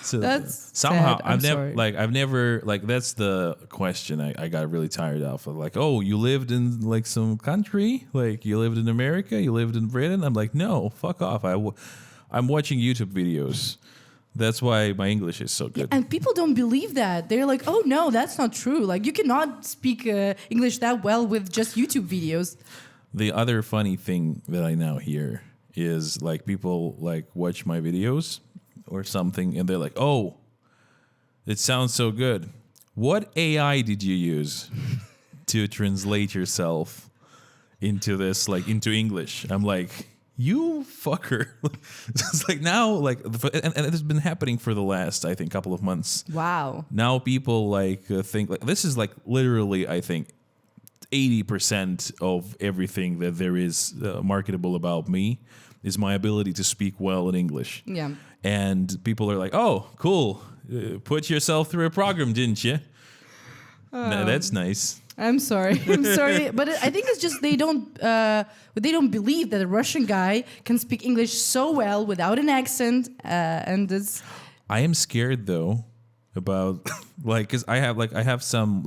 So that's somehow sad. I've never that's the question I got really tired of like, oh, you lived in like some country, like you lived in America, you lived in Britain. I'm like, no, fuck off. I'm watching YouTube videos. That's why my English is so good. Yeah, and people don't believe that. They're like, oh no, that's not true. Like you cannot speak English that well with just YouTube videos. The other funny thing that I now hear is like people like watch my videos or something and they're like, oh, it sounds so good. What AI did you use to translate yourself into this, like into English? I'm like, you fucker. It's like now, like, and it's been happening for the last, I think, couple of months. Wow. Now people like think like this is like literally, I think, 80% of everything that there is marketable about me is my ability to speak well in English. Yeah. And people are like, oh, cool. Put yourself through a program, didn't you? That's nice. I'm sorry. But I think it's just they don't believe that a Russian guy can speak English so well without an accent. And it's. I am scared though about because I have some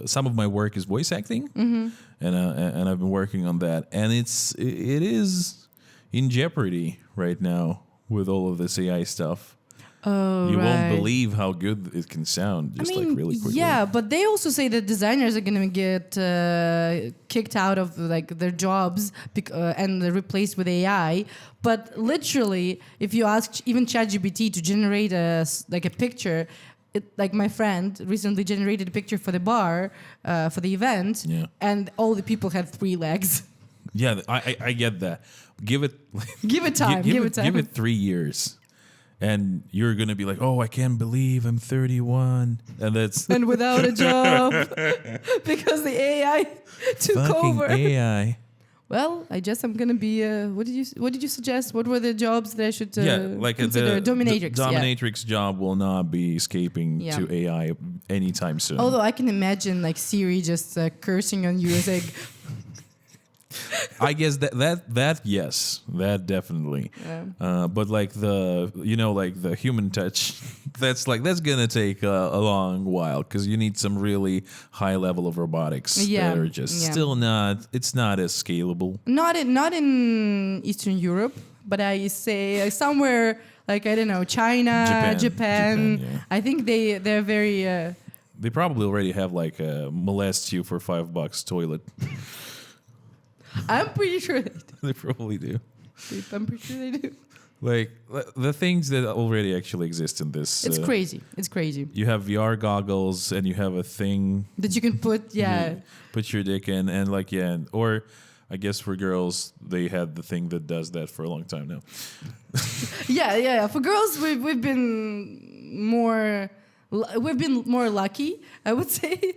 some of my work is voice acting, and I've been working on that, and it is in jeopardy right now with all of this AI stuff. Oh, You won't right. believe how good it can sound just like really quickly. yeah, but they also say that designers are going to get kicked out of like their jobs and replaced with AI. But literally, if you ask even ChatGPT to generate like a picture, like my friend recently generated a picture for the bar for the event, Yeah. and all the people had 3 legs. Yeah, I get that. Give it Give it time. Give it time. Give it 3 years. And you're gonna be like, oh, I can't believe I'm 31, and that's And without a job because the AI took fucking over. AI. Well, I guess I'm gonna be. What did you suggest? What were the jobs that I should Like consider? Dominatrix. The dominatrix job will not be escaping Yeah. to AI anytime soon. Although I can imagine like Siri just cursing on you as like, I guess that yes, that definitely. But like like the human touch, that's gonna take a long while because you need some really high level of robotics that are just still not. It's not as scalable. not in Eastern Europe, but I say somewhere like I don't know, China, Japan. Yeah. I think they're very. They probably already have like a molest you for $5 toilet. I'm pretty sure they do. They probably do. I'm pretty sure they do. Like the things that already actually exist in this. It's crazy. It's crazy You have VR goggles and you have a thing that you can put. Yeah. put your dick in and or I guess for girls they had the thing that does that for a long time now. Yeah. For girls, we've been more lucky, I would say.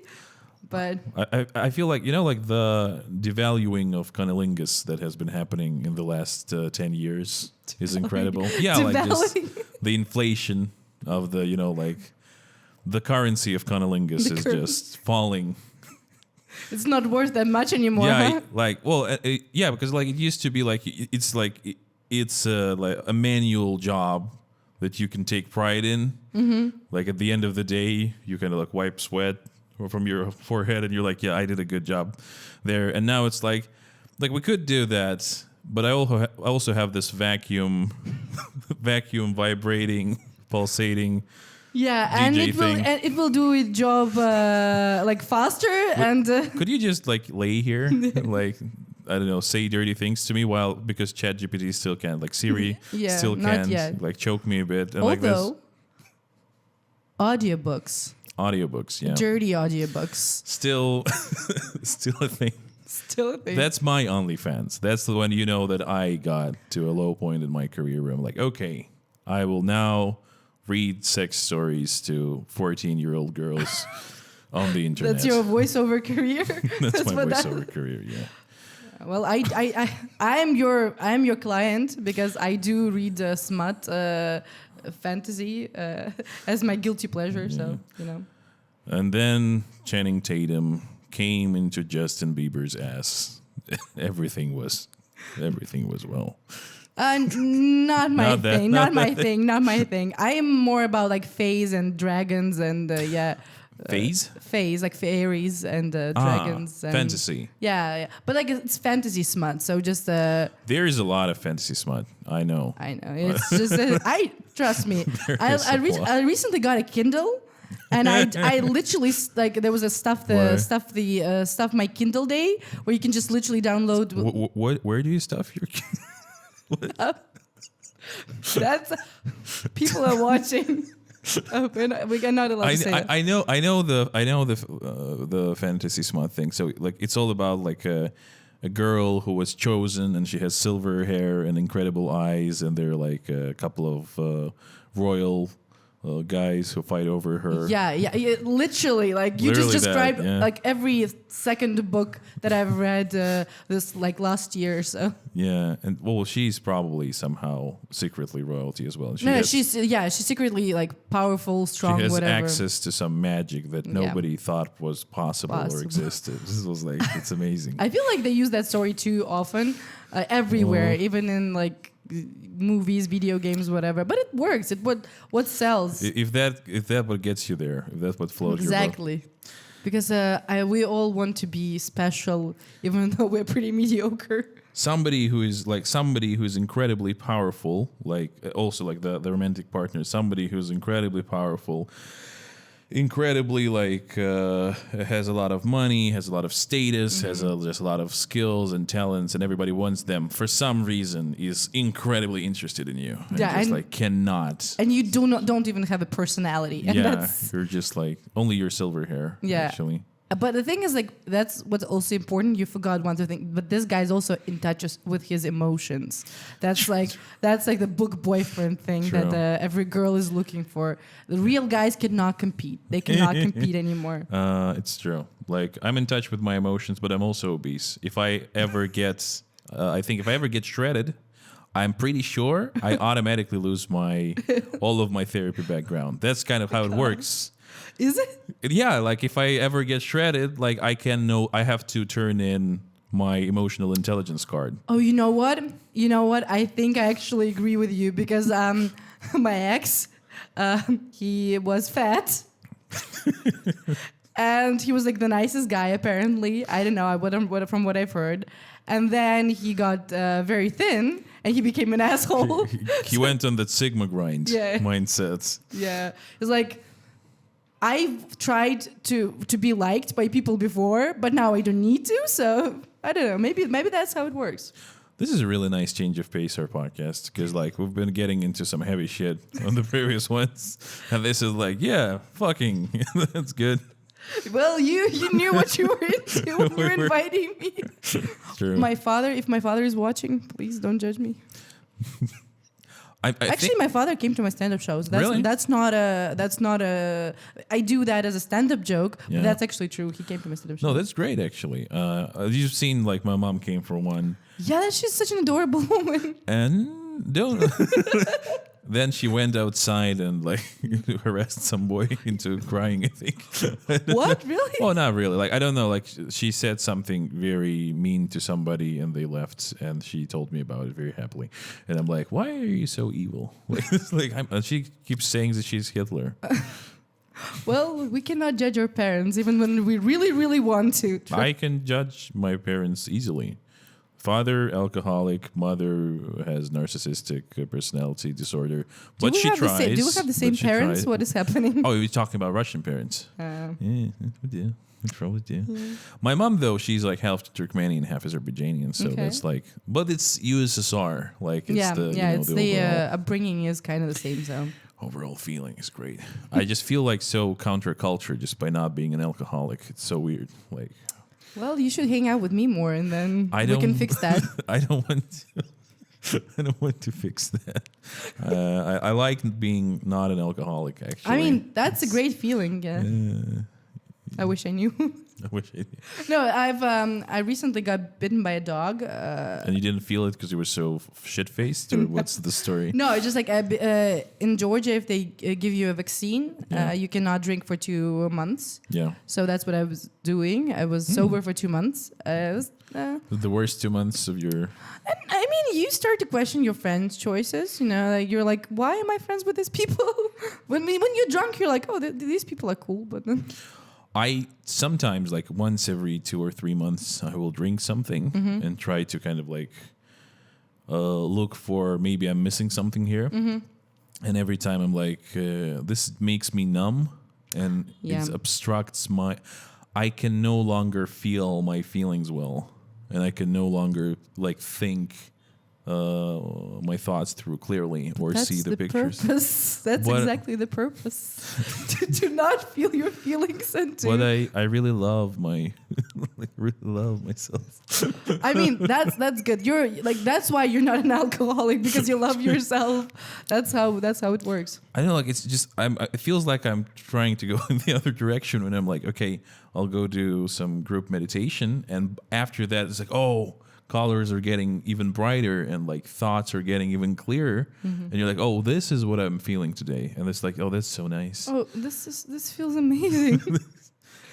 But I feel like like the devaluing of cunnilingus that has been happening in the last 10 years is incredible. Yeah, like just the inflation of the like the currency of cunnilingus is just falling. It's not worth that much anymore. Yeah, Huh? because like it used to be like it's like a manual job that you can take pride in. Mm-hmm. Like at the end of the day, you kind of like wipe sweat from your forehead and you're like, yeah, I did a good job there. And now it's like we could do that, but I also have this vacuum vibrating, pulsating. Yeah, DJ and thing. it will do its job like faster and. Could you just like lay here, like I don't know, say dirty things to me because ChatGPT still can't, like Siri still not can't, yet. like choke me a bit, and Although, audiobooks, yeah, dirty audiobooks, still a thing. Still a thing. That's my OnlyFans. That's the one that I got to a low point in my career where I'm like, okay, I will now read sex stories to 14-year-old girls on the internet. That's your voiceover career. That's my voiceover career. Yeah. Well, I am your client because I do read smut fantasy as my guilty pleasure. So And then Channing Tatum came into Justin Bieber's ass. Everything was well. Not my Not that- thing. not Not my thing. Not my thing. I am more about like fays and dragons and fays like fairies and dragons. And, Fantasy. Yeah. But like it's fantasy smut. So just There is a lot of fantasy smut. I know. It's just trust me. I recently got a Kindle. And I literally like there was a stuff my Kindle day where you can just literally download. Where do you stuff your? That's people are watching. We're not allowed to say it. I know the fantasy smut thing. So like it's all about like a girl who was chosen and she has silver hair and incredible eyes and they're like a couple of royal guys who fight over her. Yeah, literally, like you Literally just described that, yeah. like every second book that I've read this like last year or so. Yeah, and well, she's probably somehow secretly royalty as well. She's secretly like powerful, strong, she has whatever. access to some magic that nobody thought was possible or existed. This was like it's amazing. I feel like they use that story too often, everywhere, even in like movies, video games, whatever. But it works. What sells. If that what gets you there, if that's what floats your boat. Exactly. Because we all want to be special, even though we're pretty mediocre. Somebody who's incredibly powerful, like also like the romantic partner, somebody who's incredibly powerful, incredibly has a lot of money, has a lot of status, has just a lot of skills and talents, and everybody wants them for some reason, is incredibly interested in you. And just cannot. And you don't even have a personality. And you're just like only your silver hair. Actually. But the thing is, that's what's also important. You forgot one thing, but this guy's also in touch with his emotions. That's like the book boyfriend thing that every girl is looking for. The real guys cannot compete. They cannot compete anymore. It's true. Like, I'm in touch with my emotions, but I'm also obese. If I ever get shredded, I'm pretty sure I automatically lose all of my therapy background. That's kind of how it works. Is it? Yeah, like if I ever get shredded, like I have to turn in my emotional intelligence card. Oh, you know what? I think I actually agree with you because my ex, he was fat. And he was like the nicest guy, apparently. I don't know, from what I've heard. And then he got very thin and he became an asshole. He went on that Sigma grind mindset. Yeah. It's like, I've tried to be liked by people before, but now I don't need to. So I don't know. Maybe that's how it works. This is a really nice change of pace, our podcast, because like we've been getting into some heavy shit on the previous ones, and this is like, fucking, that's good. Well, you knew what you were into when you were inviting me. True. If my father is watching, please don't judge me. Actually, my father came to my stand-up shows. Really? That's not a. I do that as a stand-up joke. Yeah. But that's actually true. He came to my stand-up shows. No, that's great, actually. You've seen, like, my mom came for one. Yeah, she's such an adorable woman. And then she went outside and like harassed some boy into crying, I think. What? Really? Oh, not really. Like, I don't know. Like, she said something very mean to somebody and they left, and she told me about it very happily. And I'm like, why are you so evil? She keeps saying that she's Hitler. Well, we cannot judge our parents even when we really, really want to. I can judge my parents easily. Father, alcoholic. Mother has narcissistic personality disorder. But she tries. Do we have the same parents? What is happening? Oh, you're talking about Russian parents. Yeah, we do. We probably do. Yeah. My mom, though, she's like half Turkmenian, half Azerbaijani, so that's like. But it's USSR. Like, it's the upbringing is kind of the same. So overall feeling is great. I just feel like so counterculture just by not being an alcoholic. It's so weird. Like. Well, you should hang out with me more, and then we can fix that. I don't want to fix that. I like being not an alcoholic. Actually, I mean that's a great feeling. Yeah. I wish I knew. I wish I knew. No, I recently got bitten by a dog. And you didn't feel it because you were so shit-faced, or what's the story? No, it's just like in Georgia, if they give you a vaccine, you cannot drink for 2 months. Yeah. So that's what I was doing. I was sober for 2 months. The worst 2 months of your... I mean, you start to question your friends' choices. You know, like you're like, why am I friends with these people? when you're drunk, you're like, oh, these people are cool, but then... I sometimes, like once every 2 or 3 months, I will drink something and try to kind of like look for maybe I'm missing something here. And every time I'm like, this makes me numb and it obstructs I can no longer feel my feelings well. And I can no longer like think my thoughts through clearly or see the pictures. Purpose. That's exactly the purpose. to not feel your feelings and to. But I really love really love myself. I mean, that's good. You're like that's why you're not an alcoholic, because you love yourself. That's how it works. I know, like it's just it feels like I'm trying to go in the other direction when I'm like, okay, I'll go do some group meditation, and after that it's like, oh, colors are getting even brighter and like thoughts are getting even clearer, and you're like, oh, this is what I'm feeling today, and it's like, oh, that's so nice. Oh, this feels amazing.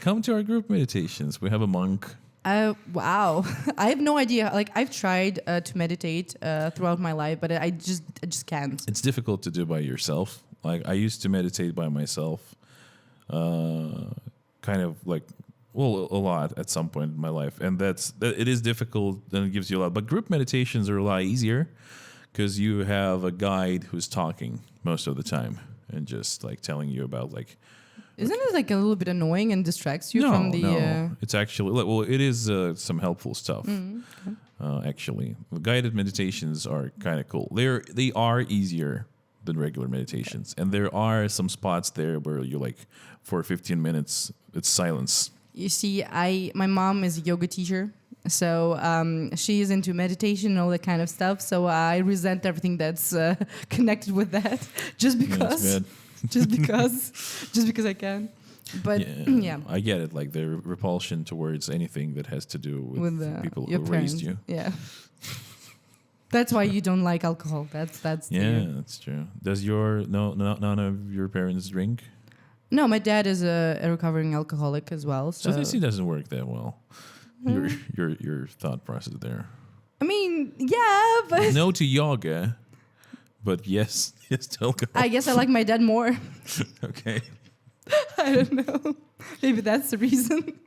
Come to our group meditations. We have a monk. Wow. I have no idea. Like I've tried to meditate throughout my life, but I just can't. It's difficult to do by yourself. Like I used to meditate by myself, kind of like well, a lot at some point in my life, and it is difficult and it gives you a lot. But group meditations are a lot easier because you have a guide who's talking most of the time and just like telling you about like. Isn't it like a little bit annoying and distracts you from the? No, it's actually well, it is some helpful stuff. Okay. Actually, guided meditations are kind of cool. They are easier than regular meditations, and there are some spots there where you're like for 15 minutes it's silence. You see, my mom is a yoga teacher, so she is into meditation and all that kind of stuff. So I resent everything that's connected with that, just because, Yeah, just because I can. But yeah, I get it. Like the repulsion towards anything that has to do with people who your raised parents. you. Yeah. That's why you don't like alcohol. That's That's true. Does none of your parents drink? No, my dad is a recovering alcoholic as well. So this doesn't work that well. Your thought process there. I mean, yeah, but No to yoga, but yes to alcohol. I guess I like my dad more. Okay, I don't know. Maybe that's the reason.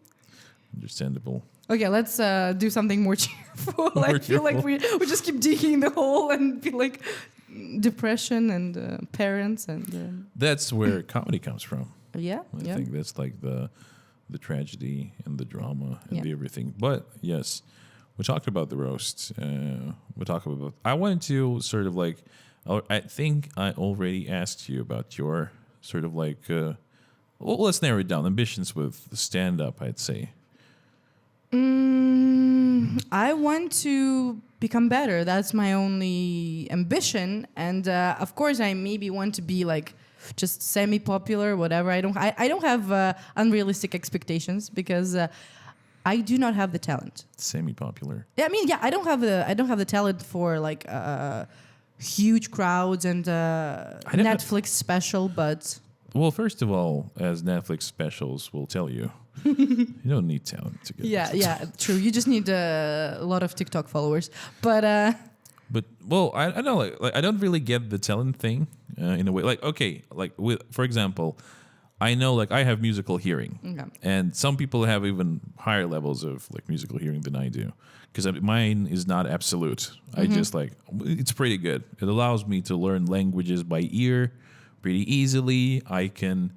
understandable. Okay, let's do something more cheerful. I feel like we just keep digging the hole and be like depression and parents and. That's where comedy comes from. Yeah, I think that's like the tragedy and the drama and the everything. But yes, we talked about the roast. We talked about. I wanted to sort of like. I think I already asked you about your sort of like. Well, let's narrow it down. Ambitions with stand-up, I'd say. I want to become better. That's my only ambition, and of course, I maybe want to be like just semi-popular, whatever. I don't have unrealistic expectations because I do not have the talent. Semi-popular. Yeah, I mean, I don't have the talent for like huge crowds and Netflix special, but. Well, first of all, as Netflix specials will tell you, you don't need talent to get. Yeah, true. You just need a lot of TikTok followers, but. Well, I know, like I don't really get the talent thing in a way. Like, okay, like for example, I know like I have musical hearing, and some people have even higher levels of like musical hearing than I do, because mine is not absolute. I just like it's pretty good. It allows me to learn languages by ear pretty easily. I can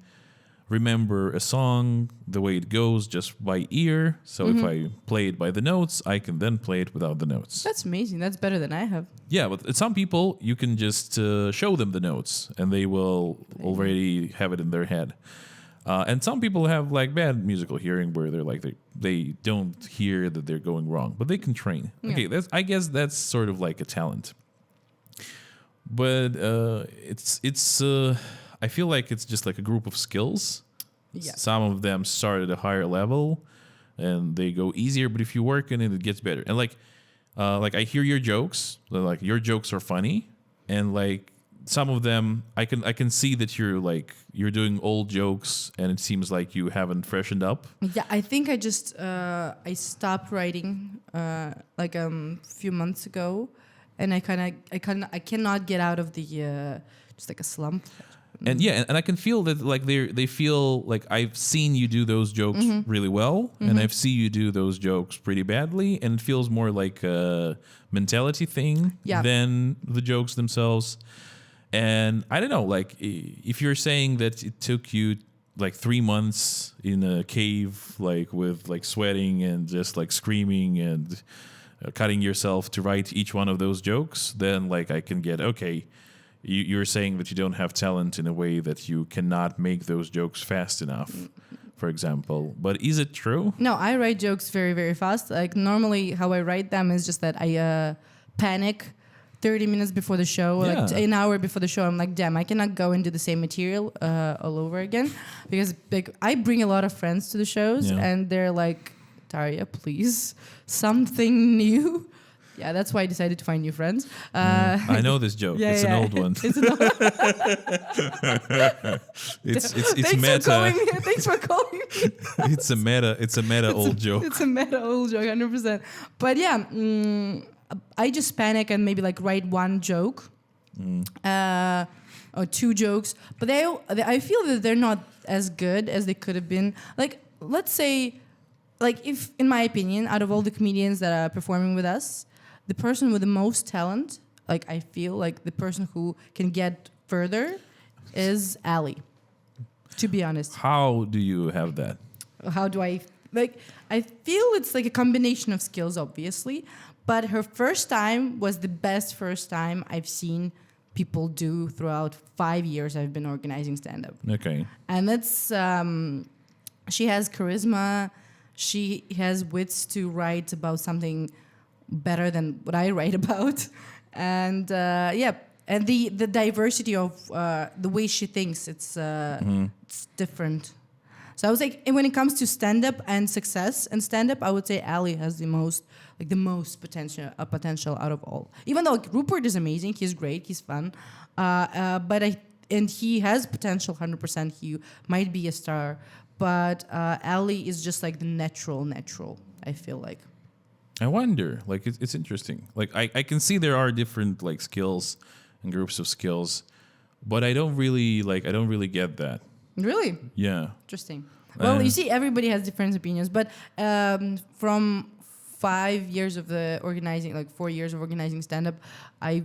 remember a song the way it goes just by ear. So if I play it by the notes, I can then play it without the notes. That's amazing. That's better than I have. Yeah, but some people, you can just show them the notes and they will already have it in their head. And some people have like bad musical hearing where they're like they don't hear that they're going wrong, but they can train. Yeah. Okay, I guess that's sort of like a talent. But it's I feel like it's just like a group of skills. Yeah. Some of them start at a higher level and they go easier, but if you work in it, it gets better. And like I hear your jokes, like your jokes are funny, and like some of them I can see that you're doing old jokes and it seems like you haven't freshened up. Yeah, I think I just I stopped writing like a few months ago, and I cannot get out of the just like a slump. And and I can feel that like they feel like I've seen you do those jokes really well, and I've seen you do those jokes pretty badly, and it feels more like a mentality thing than the jokes themselves. And I don't know, like if you're saying that it took you like 3 months in a cave, like with like sweating and just like screaming and cutting yourself to write each one of those jokes, then like I can get okay. You're saying that you don't have talent in a way that you cannot make those jokes fast enough, for example. But is it true? No, I write jokes very, very fast. Like normally how I write them is just that I panic 30 minutes before the show, like an hour before the show. I'm like, damn, I cannot go and do the same material all over again. Because like, I bring a lot of friends to the shows and they're like, Darya, please, something new. Yeah, that's why I decided to find new friends. I know this joke. It's an old one. It's an old it's Thanks meta. Thanks for calling me. It's a meta old joke. It's a meta old joke, 100%. But yeah, I just panic and maybe like write one joke or two jokes. But I feel that they're not as good as they could have been. Like, let's say like if, in my opinion, out of all the comedians that are performing with us, the person with the most talent, like I feel like the person who can get further is Ali. To be honest, How do you have that? how do I like? I feel it's like a combination of skills, obviously, but her first time was the best first time I've seen people do throughout 5 years I've been organizing stand-up. Okay. And that's she has charisma, she has wits to write about something better than what I write about, and and the diversity of the way she thinks, it's different. So I was like, and when it comes to stand-up and success and stand-up, I would say Ali has the most potential out of all. Even though like, Rupert is amazing, he's great, he's fun, and he has potential 100%. He might be a star, but Ali is just like the natural. I feel like. I wonder, like it's interesting. Like I can see there are different like skills and groups of skills, but I don't really get that. Really? Yeah. Interesting. Well, you see, everybody has different opinions, but from 5 years of the organizing, like 4 years of organizing stand-up, I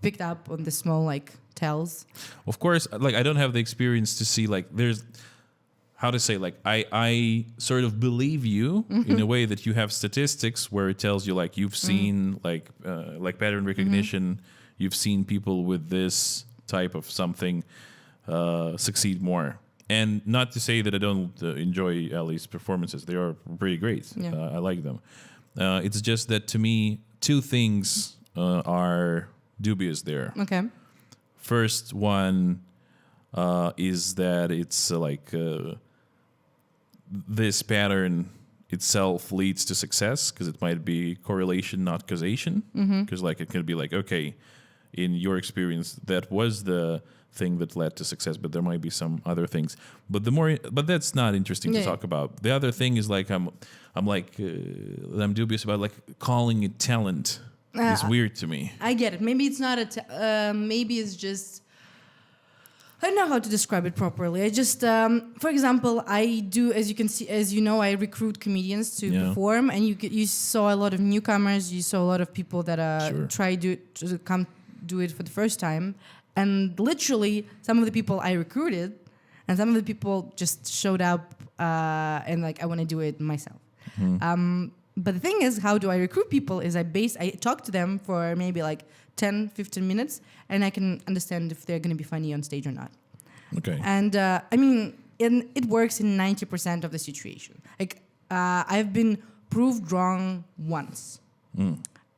picked up on the small like tells. Of course, like I don't have the experience to see like there's how to say like I sort of believe you in a way that you have statistics where it tells you like you've seen like pattern recognition, you've seen people with this type of something succeed more. And not to say that I don't enjoy Ali's performances; they are pretty great. Yeah. I like them. It's just that to me, two things are dubious there. Okay. First one is that it's this pattern itself leads to success because it might be correlation, not causation. Because like it could be like, okay, in your experience, that was the thing that led to success, but there might be some other things. But that's not interesting to talk about. The other thing is like I'm dubious about like calling it talent. It's weird to me. I get it. Maybe it's not maybe it's just. I don't know how to describe it properly. I just, for example, I do, as you can see, as you know, I recruit comedians to perform, and you saw a lot of newcomers. You saw a lot of people that try to come do it for the first time, and literally some of the people I recruited, and some of the people just showed up and like I want to do it myself. But the thing is, how do I recruit people? Is I talk to them for maybe like 10, 15 minutes, and I can understand if they're going to be funny on stage or not. Okay. And it works in 90% of the situation. Like I've been proved wrong once,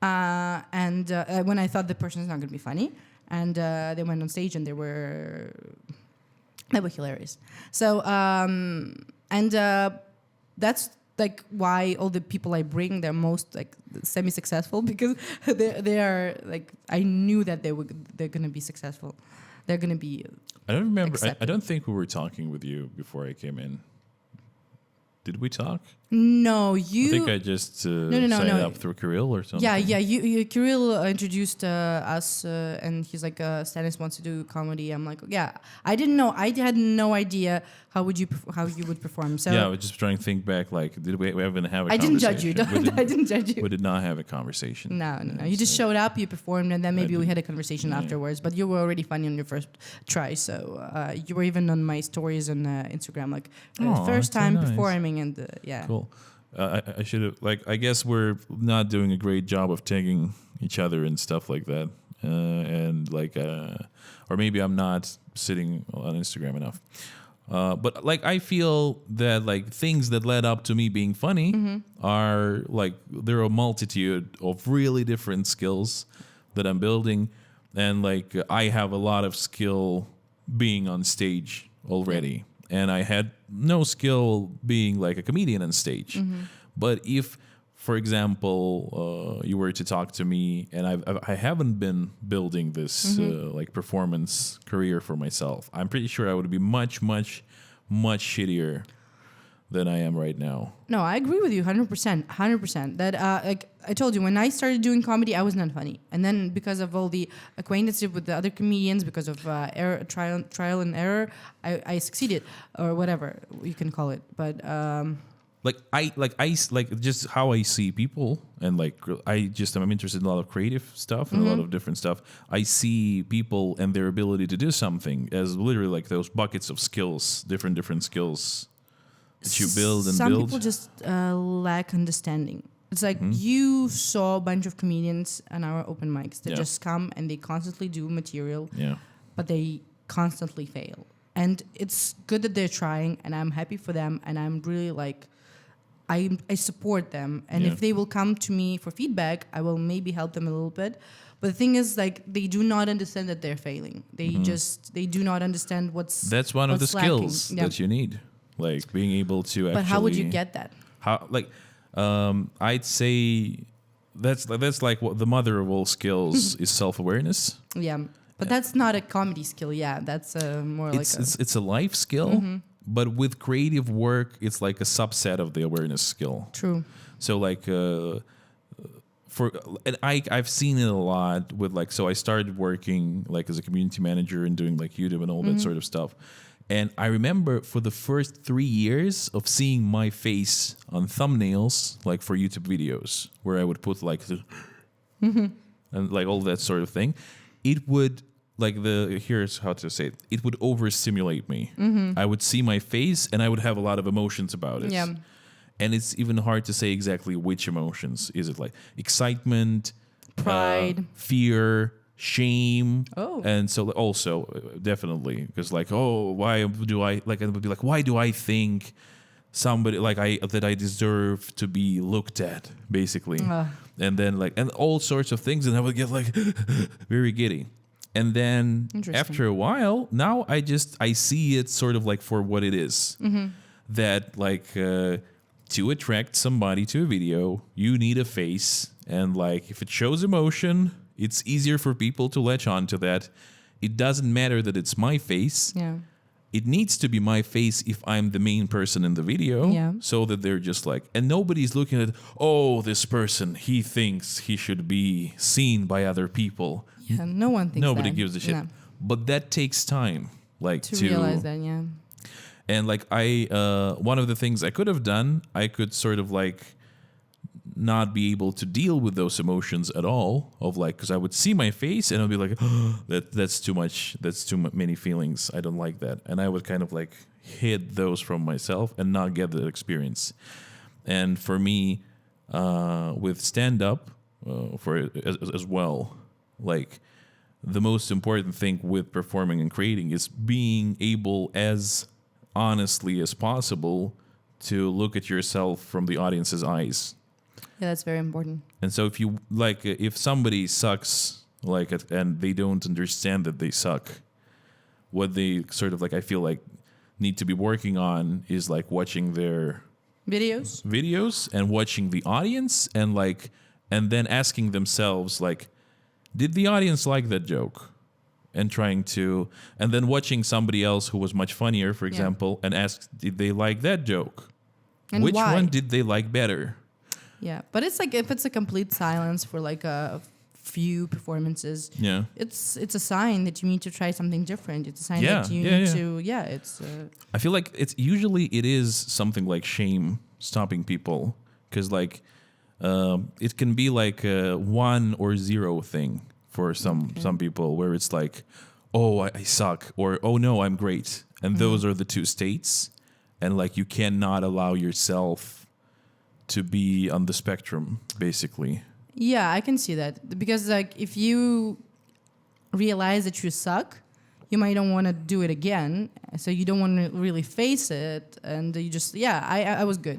and when I thought the person is not going to be funny, and they went on stage and they were hilarious. So that's like why all the people I bring, they're most like semi-successful because they are like I knew that they're gonna be successful. They're gonna be. I don't remember. I don't think we were talking with you before I came in. Did we talk? No, you. I think I just signed up through Kirill or something. Yeah. You Kirill introduced us, and he's like, Stanis wants to do comedy. I'm like, yeah. I didn't know. I had no idea how you would perform. So yeah, I was just trying to think back. Like, did we even have a conversation? I didn't judge you. I didn't judge you. We did not have a conversation. No. You just showed up, you performed, and then maybe we had a conversation afterwards. But you were already funny on your first try. So you were even on my stories on Instagram, like first time performing, and yeah. Cool. I should have I guess we're not doing a great job of tagging each other and stuff like that, and or maybe I'm not sitting on Instagram enough. But like I feel that like things that led up to me being funny are like there are a multitude of really different skills that I'm building, and like I have a lot of skill being on stage already. And I had no skill being like a comedian on stage. But if, for example, you were to talk to me, and I haven't been building this like performance career for myself, I'm pretty sure I would be much, much, much shittier than I am right now. No, I agree with you 100%. That like I told you, when I started doing comedy, I was not funny, and then because of all the acquaintances with the other comedians, because of trial and error, I succeeded, or whatever you can call it. But like just how I see people, and like I'm interested in a lot of creative stuff and a lot of different stuff. I see people and their ability to do something as literally like those buckets of skills, different skills that you build and Some build. people just lack understanding. It's like you saw a bunch of comedians on our open mics that just come and they constantly do material, but they constantly fail. And it's good that they're trying, and I'm happy for them, and I'm really like, I support them. And if they will come to me for feedback, I will maybe help them a little bit. But the thing is, like, they do not understand that they're failing. They they do not understand That's one of the skills that you need, like being able to actually. But how would you get that? I'd say that's like what the mother of all skills is self-awareness. Yeah, but that's not a comedy skill. Yeah, that's more like it's a life skill. But with creative work, it's like a subset of the awareness skill. True. So like I've seen it a lot with like, so I started working like as a community manager and doing like YouTube and all that sort of stuff. And I remember for the first 3 years of seeing my face on thumbnails, like for YouTube videos, where I would put like the and like all that sort of thing, it would here's how to say it. It would overstimulate me. I would see my face and I would have a lot of emotions about it. Yeah. And it's even hard to say exactly which emotions. Is it like excitement, pride, fear, shame? Oh. And so also definitely, because like, why do I like? I would be like, why do I think somebody like that I deserve to be looked at, basically? And then like, and all sorts of things, and I would get like very giddy. And then after a while, now I see it sort of like for what it is. That like to attract somebody to a video, you need a face, and like if it shows emotion, it's easier for people to latch on to that. It doesn't matter that it's my face. Yeah. It needs to be my face if I'm the main person in the video, so that they're just like, and nobody's looking at, this person, he thinks he should be seen by other people. Yeah, no one thinks Nobody that. gives a shit. No. But that takes time, like to realize that, yeah. And like one of the things I could have done, I could sort of like not be able to deal with those emotions at all, of like, because I would see my face and I'd be like, that's too much, that's too many feelings, I don't like that, and I would kind of like hid those from myself and not get that experience. And for me, with stand-up, as well, like the most important thing with performing and creating is being able as honestly as possible to look at yourself from the audience's eyes. Yeah, that's very important. And so if you like, if somebody sucks like and they don't understand that they suck, what they sort of like, I feel like need to be working on is like watching their videos and watching the audience, and like, and then asking themselves like, did the audience like that joke? And trying to, and then watching somebody else who was much funnier, for example, and ask, did they like that joke? And which one did they like better? Yeah, but it's like if it's a complete silence for like a few performances, it's a sign that you need to try something different. It's a sign that you need to, it's. I feel like it is something like shame stopping people, because like it can be like a 1 or 0 thing for some people, where it's like, I suck, or no, I'm great, and those are the two states, and like you cannot allow yourself to be on the spectrum, basically. Yeah, I can see that, because like if you realize that you suck, you might don't want to do it again, so you don't want to really face it, and you just I was good.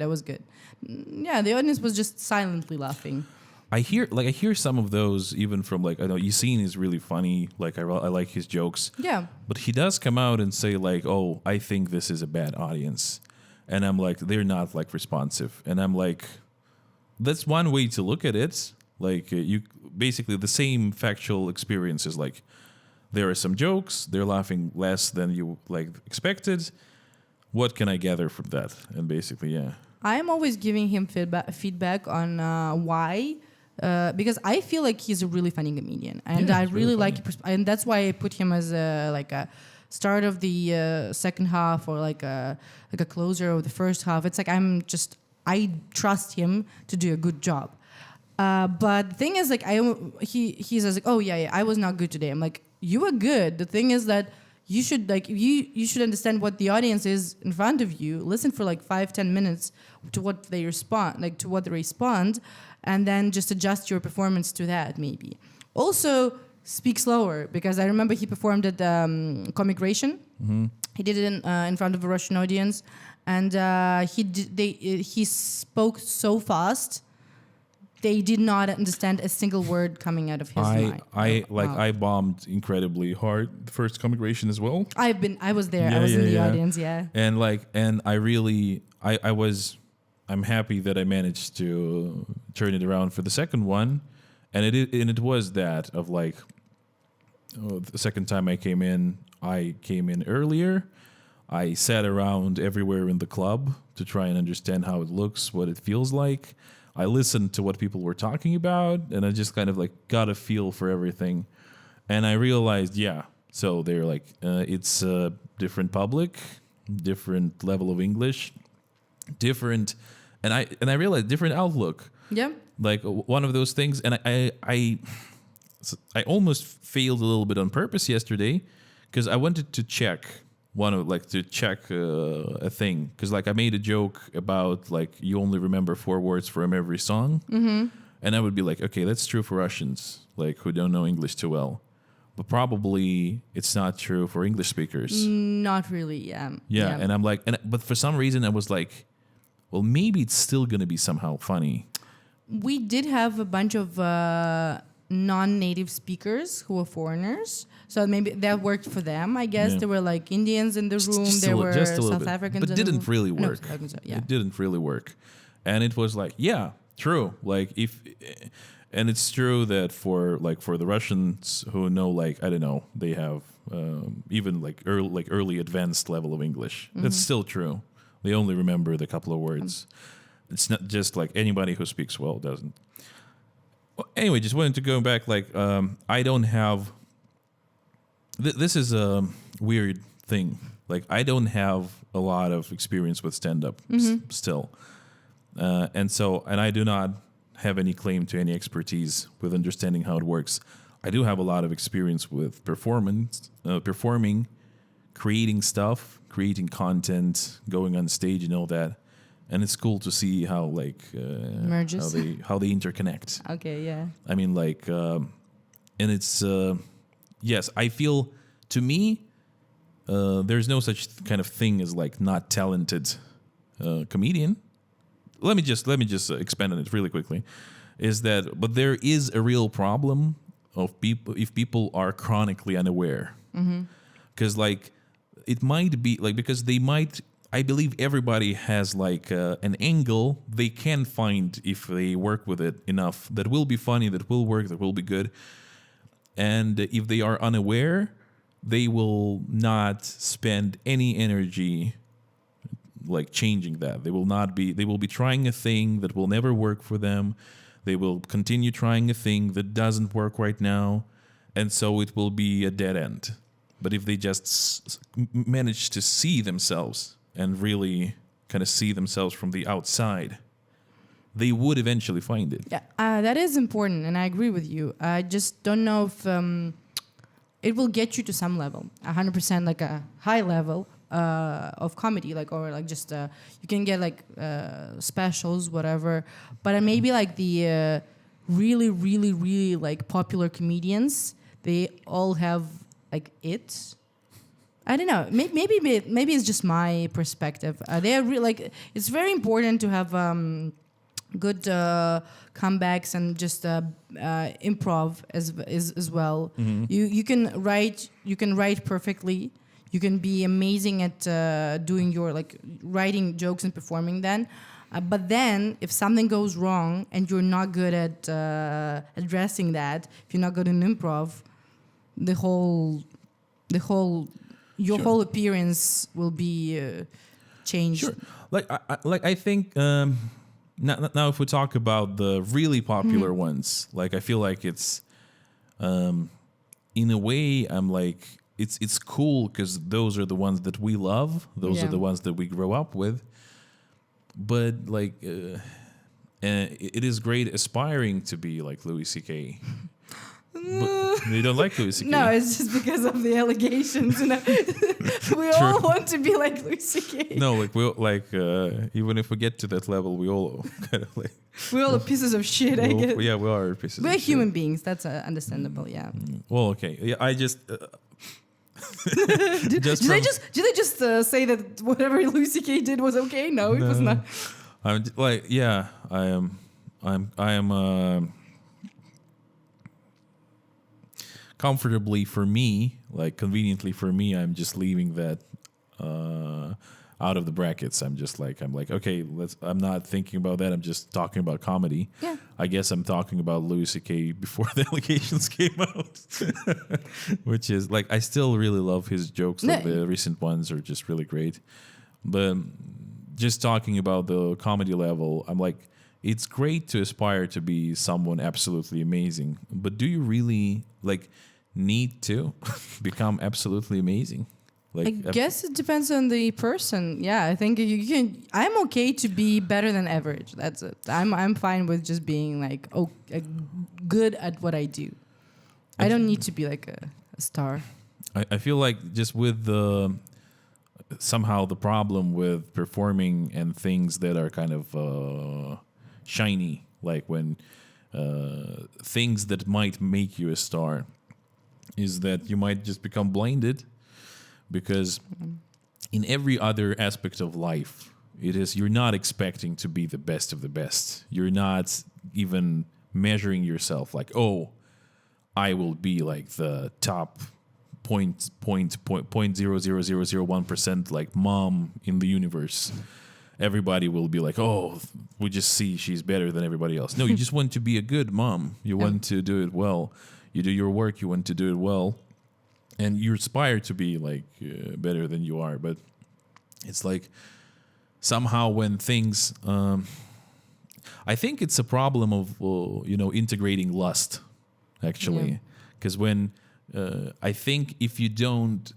Yeah, the audience was just silently laughing. I hear some of those even from like, I know Yasin is really funny, like I like his jokes. Yeah. But he does come out and say like, I think this is a bad audience. And I'm like, they're not like responsive. And I'm like, that's one way to look at it. Like you basically the same factual experience is like, there are some jokes, they're laughing less than you like expected. What can I gather from that? And basically, I'm always giving him feedback on why. Because I feel like he's a really funny comedian, and I really like, and that's why I put him as a start of the second half, or like a closer of the first half. It's like I'm just I trust him to do a good job. But the thing is, like, he says, like, oh yeah, I was not good today. I'm like, you were good. The thing is that you should you should understand what the audience is in front of you. Listen for like 5-10 minutes to what they respond, and then just adjust your performance to that. Maybe also speak slower, because I remember he performed at Commigration. Mm-hmm. He did it in front of a Russian audience, and he spoke so fast. They did not understand a single word coming out of his mind. I bombed incredibly hard the first Commigration as well. I was there. I was in the audience. Yeah. And I'm happy that I managed to turn it around for the second one, and it was that of like, the second time I came in earlier. I sat around everywhere in the club to try and understand how it looks, what it feels like. I listened to what people were talking about, and I just kind of like got a feel for everything. And I realized, so they're like, it's a different public, different level of English, different, and I realized different outlook. Yeah. Like one of those things, and I almost failed a little bit on purpose yesterday, because I wanted to check a thing, because like I made a joke about like you only remember 4 words from every song, and I would be like, okay, that's true for Russians, like who don't know English too well, but probably it's not true for English speakers. Not really. Yeah. And I'm like, but for some reason I was like, well, maybe it's still gonna be somehow funny. We did have a bunch of non-native speakers who were foreigners, so maybe that worked for them. I guess there were like Indians in the room, there were South Africans, but it didn't really work. No, It didn't really work, and it was like, true. Like and it's true that for the Russians who know, like, I don't know, they have even like early advanced level of English. That's still true. They only remember the couple of words. It's not just like anybody who speaks well doesn't. Anyway, just wanted to go back. Like, I don't have. This is a weird thing. Like, I don't have a lot of experience with stand-up still, and I do not have any claim to any expertise with understanding how it works. I do have a lot of experience with performing, creating stuff, creating content, going on stage, and all that. And it's cool to see how merges, how they interconnect. Okay, yeah. I mean, like, and it's yes. I feel, to me, there's no such kind of thing as like not talented comedian. Let me just expand on it really quickly. But there is a real problem of people if people are chronically unaware, because like it might be like because they might. I believe everybody has like an angle they can find if they work with it enough that will be funny, that will work, that will be good. And if they are unaware, they will not spend any energy like changing that. They will be trying a thing that will never work for them. They will continue trying a thing that doesn't work right now. And so it will be a dead end. But if they just manage to see themselves and really kind of see themselves from the outside, they would eventually find it. Yeah, that is important, and I agree with you. I just don't know if it will get you to some level, 100%, like a high level of comedy, like, or like just you can get like specials, whatever. But maybe like the really, really, really like popular comedians, they all have like it. I don't know. Maybe it's just my perspective. They are like it's very important to have good comebacks and just improv as well. Mm-hmm. You can write perfectly. You can be amazing at doing your like writing jokes and performing then. But then if something goes wrong and you're not good at addressing that, if you're not good in improv, the whole whole appearance will be changed. Sure. I think now if we talk about the really popular ones, like I feel like it's in a way I'm like it's cool because those are the ones that we love. Those are the ones that we grow up with. but like, and it is great aspiring to be like Louis C.K. But you don't like Louis C.K.? No, it's just because of the allegations. We all want to be like Louis C.K. No, like we like even if we get to that level, we all kind of like We're all pieces of shit, I guess. yeah, we are pieces. We're of human shit. beings. That's understandable. Yeah. Well, okay. Yeah, I just. Did they just say that whatever Louis C.K. did was okay? No, it was not. I'm like, yeah, I am. Comfortably for me, like conveniently for me, I'm just leaving that out of the brackets. I'm like, okay, I'm not thinking about that. I'm just talking about comedy. Yeah. I guess I'm talking about Louis C.K. before the allegations came out, which is like, I still really love his jokes. Like the recent ones are just really great. But just talking about the comedy level, I'm like, it's great to aspire to be someone absolutely amazing, but do you really like need to become absolutely amazing? Like, I guess it depends on the person. Yeah, I think you can. I'm okay to be better than average. That's it. I'm fine with just being like good at what I do. I don't need to be like a star. I feel like just with the somehow the problem with performing and things that are kind of shiny, like when things that might make you a star, is that you might just become blinded, because in every other aspect of life, you're not expecting to be the best of the best. You're not even measuring yourself like, oh, I will be like the top 0.00001% like mom in the universe. Everybody will be like, oh, we just see she's better than everybody else. No, you just want to be a good mom. You want to do it well. You do your work. You want to do it well. And you aspire to be like better than you are. But it's like somehow when things, I think it's a problem of, integrating lust, actually. Because when I think if you don't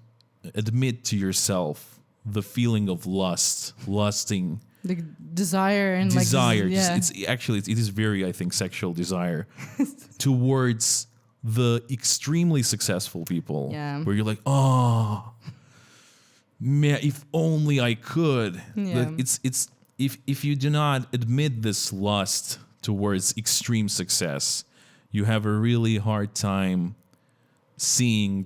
admit to yourself the feeling of lusting, the desire and desire, like it is very, I think, sexual desire towards the extremely successful people, where you're like, oh man, if only I could. Like, it's if you do not admit this lust towards extreme success, you have a really hard time seeing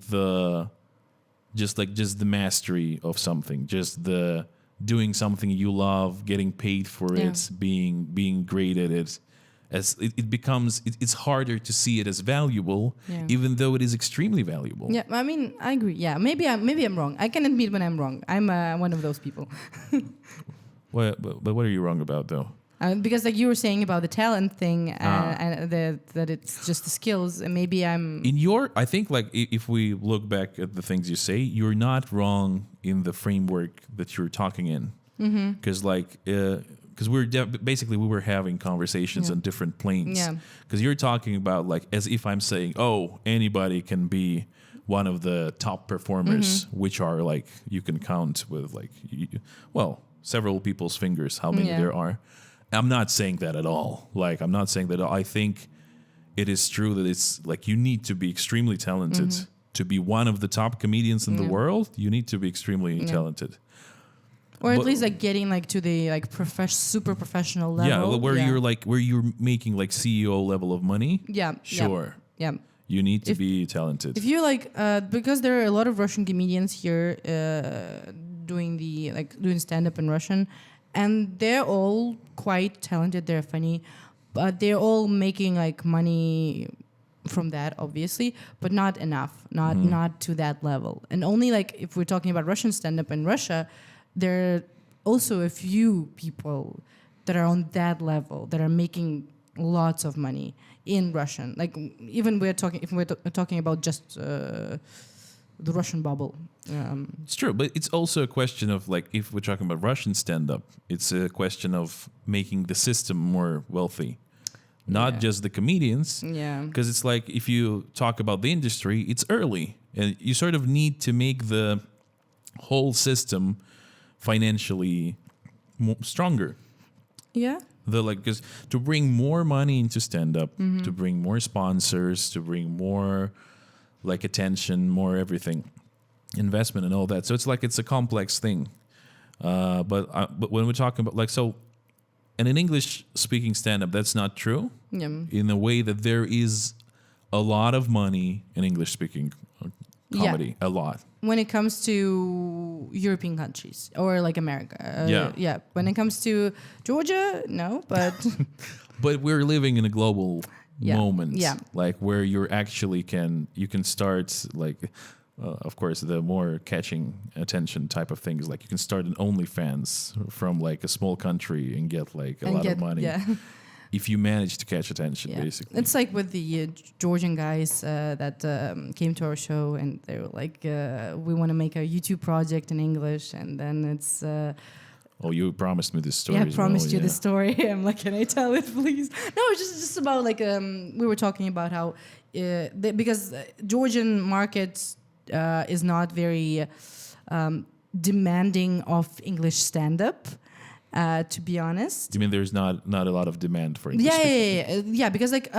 just the mastery of something, just the doing something you love, getting paid for it, being great at it. As it becomes, it's harder to see it as valuable, even though it is extremely valuable. Yeah, I mean, I agree. Yeah, maybe I'm wrong. I can admit when I'm wrong. I'm one of those people. But what are you wrong about, though? Because like you were saying about the talent thing, and that it's just the skills, and maybe I'm I think like if we look back at the things you say, you're not wrong in the framework that you're talking in, because because we were having conversations on different planes. Because you're talking about like as if I'm saying, oh, anybody can be one of the top performers, which are like you can count with like several people's fingers how many there are. I'm not saying that at all. Like, I'm not saying that. I think it is true that it's like you need to be extremely talented to be one of the top comedians in the world. You need to be extremely talented, or at least like getting like to the like super professional level. Where you're making like CEO level of money. Sure. Yeah. You need to be talented. If you like, because there are a lot of Russian comedians here doing stand-up in Russian. And they're all quite talented. They're funny, but they're all making like money from that, obviously, but not enough, not to that level. And only like if we're talking about Russian stand-up in Russia, there are also a few people that are on that level that are making lots of money in Russian. Like even if we're talking about just the Russian bubble. It's true, but it's also a question of like if we're talking about Russian stand-up, it's a question of making the system more wealthy, not just the comedians. Yeah, because it's like if you talk about the industry, it's early, and you sort of need to make the whole system financially stronger. Yeah. Because to bring more money into stand-up, to bring more sponsors, to bring more like attention, more everything, investment and all that. So it's a complex thing. But when we're talking about and in English speaking stand-up, that's not true. Yeah. In a way that there is a lot of money in English speaking comedy, a lot. When it comes to European countries or like America. Yeah. When it comes to Georgia, no, but But we're living in a global moment, Yeah. like where you can start like, of course, the more catching attention type of things. Like you can start an OnlyFans from like a small country and get like a lot of money. Yeah. If you manage to catch attention, basically. It's like with the Georgian guys that came to our show and they were like, we want to make a YouTube project in English. And then it's... Oh, you promised me this story. I promised you the story. I'm like, can I tell it, please? No, it's just about like, we were talking about how, because Georgian market is not very demanding of English stand-up. To be honest. You mean there's not a lot of demand for English? Yeah. Because like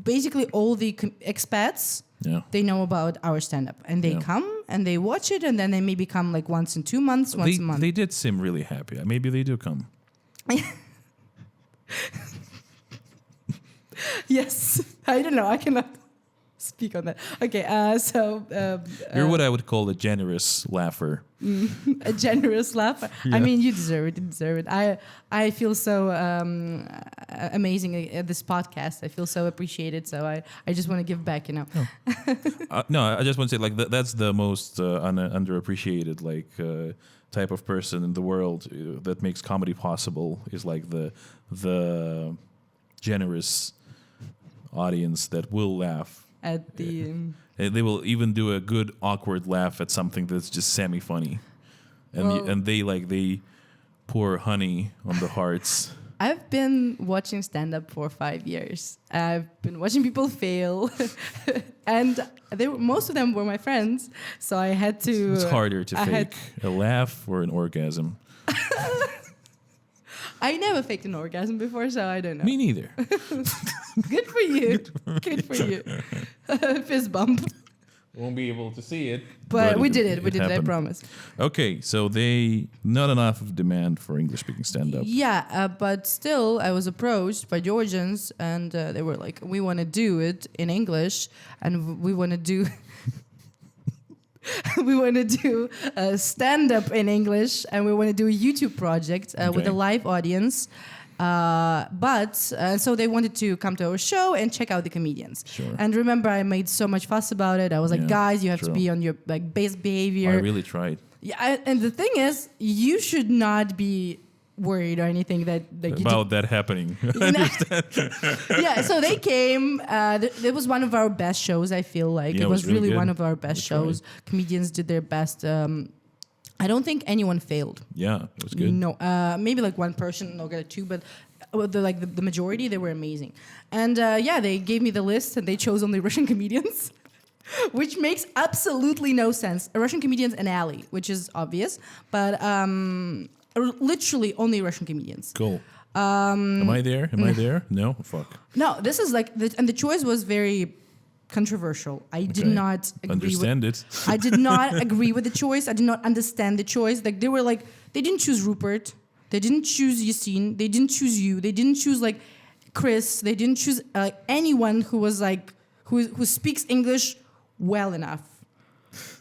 basically all the expats, they know about our stand-up and they come and they watch it and then they maybe come like once in 2 months, once a month. They did seem really happy. Maybe they do come. Yes, I don't know. I cannot speak on that. Okay, You're what I would call a generous laugher. A generous laugh. Yeah. I mean, you deserve it. You deserve it. I feel so amazing at this podcast. I feel so appreciated. So I just want to give back. No, I just want to say like that's the most underappreciated like type of person in the world that makes comedy possible is like the generous audience that will laugh. At the they will even do a good awkward laugh at something that's just semi-funny, and they pour honey on the hearts. I've been watching stand-up for 5 years. I've been watching people fail, and most of them were my friends. So I had to. It's harder to fake a laugh or an orgasm. I never faked an orgasm before, so I don't know. Me neither. Good for you. Good for you. Fist bump. Won't be able to see it. But we did it. We did it, I happened. promise. Okay, so not enough of demand for English-speaking stand-up. Yeah, but still, I was approached by Georgians, and they were like, we want to do it in English, and we want to do... we want to do stand-up in English, and we want to do a YouTube project with a live audience. So they wanted to come to our show and check out the comedians. Sure. And remember, I made so much fuss about it. I was like, guys, you have to be on your like best behavior. I really tried. Yeah, and the thing is, you should not be worried or anything that like about that happening. I understand. Yeah, so they came. It was one of our best shows. I feel like it was really one of our best shows. Right. Comedians did their best. I don't think anyone failed. Yeah, it was good. No, maybe like one person or two, but the majority, they were amazing. And they gave me the list and they chose only Russian comedians, which makes absolutely no sense. Russian comedians and Ali, which is obvious, but literally only Russian comedians. Cool. Am I there? Am I there? No? Fuck. No, this is like, and the choice was very controversial. I did not agree I did not agree with the choice. I did not understand the choice. Like they didn't choose Rupert. They didn't choose Yassine. They didn't choose you. They didn't choose like Chris. They didn't choose anyone who was like who speaks English well enough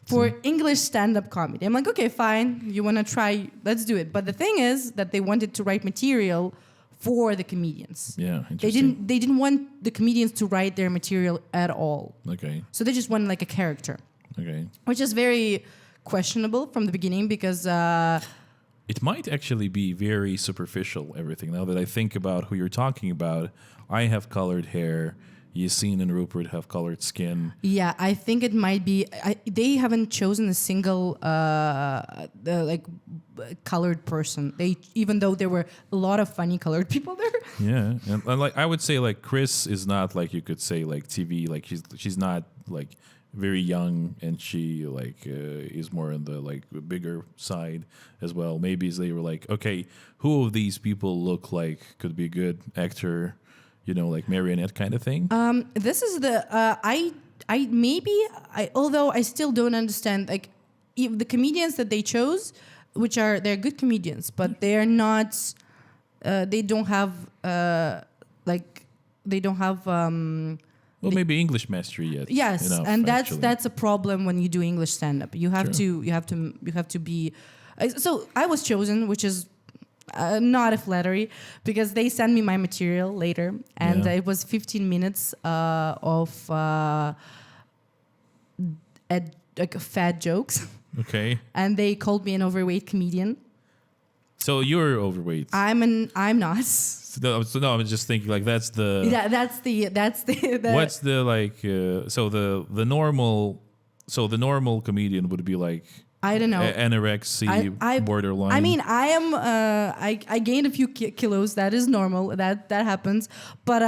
for English stand-up comedy. I'm like, okay, fine. You want to try? Let's do it. But the thing is that they wanted to write material for the comedians. Yeah, interesting. They didn't want the comedians to write their material at all. Okay. So they just wanted like a character. Okay. Which is very questionable from the beginning because it might actually be very superficial, everything. Now that I think about who you're talking about, I have colored hair. Yassine and Rupert have colored skin. Yeah, I think it might be. They haven't chosen a single colored person. Even though there were a lot of funny colored people there. Yeah, and like I would say, like Chris is not like you could say like TV. Like she's not like very young, and she like is more on the like bigger side as well. Maybe they were like, okay, who of these people look like could be a good actor, like marionette kind of thing. This is the although I still don't understand like if the comedians that they chose, they're good comedians, but they're not. They don't have Well, maybe English mastery yet. Yes, enough, and actually. that's a problem when you do English stand-up. You have True. to be. So I was chosen, which is not a flattery, because they sent me my material later, and Yeah. it was 15 minutes of fat jokes, Okay. and they called me an overweight comedian. So you're overweight. I'm not. So no, I'm just thinking like that's the. Yeah, that's the What's the like? So the normal comedian would be like I don't know. anorexia borderline. I mean, I am. I gained a few kilos. That is normal. That happens. But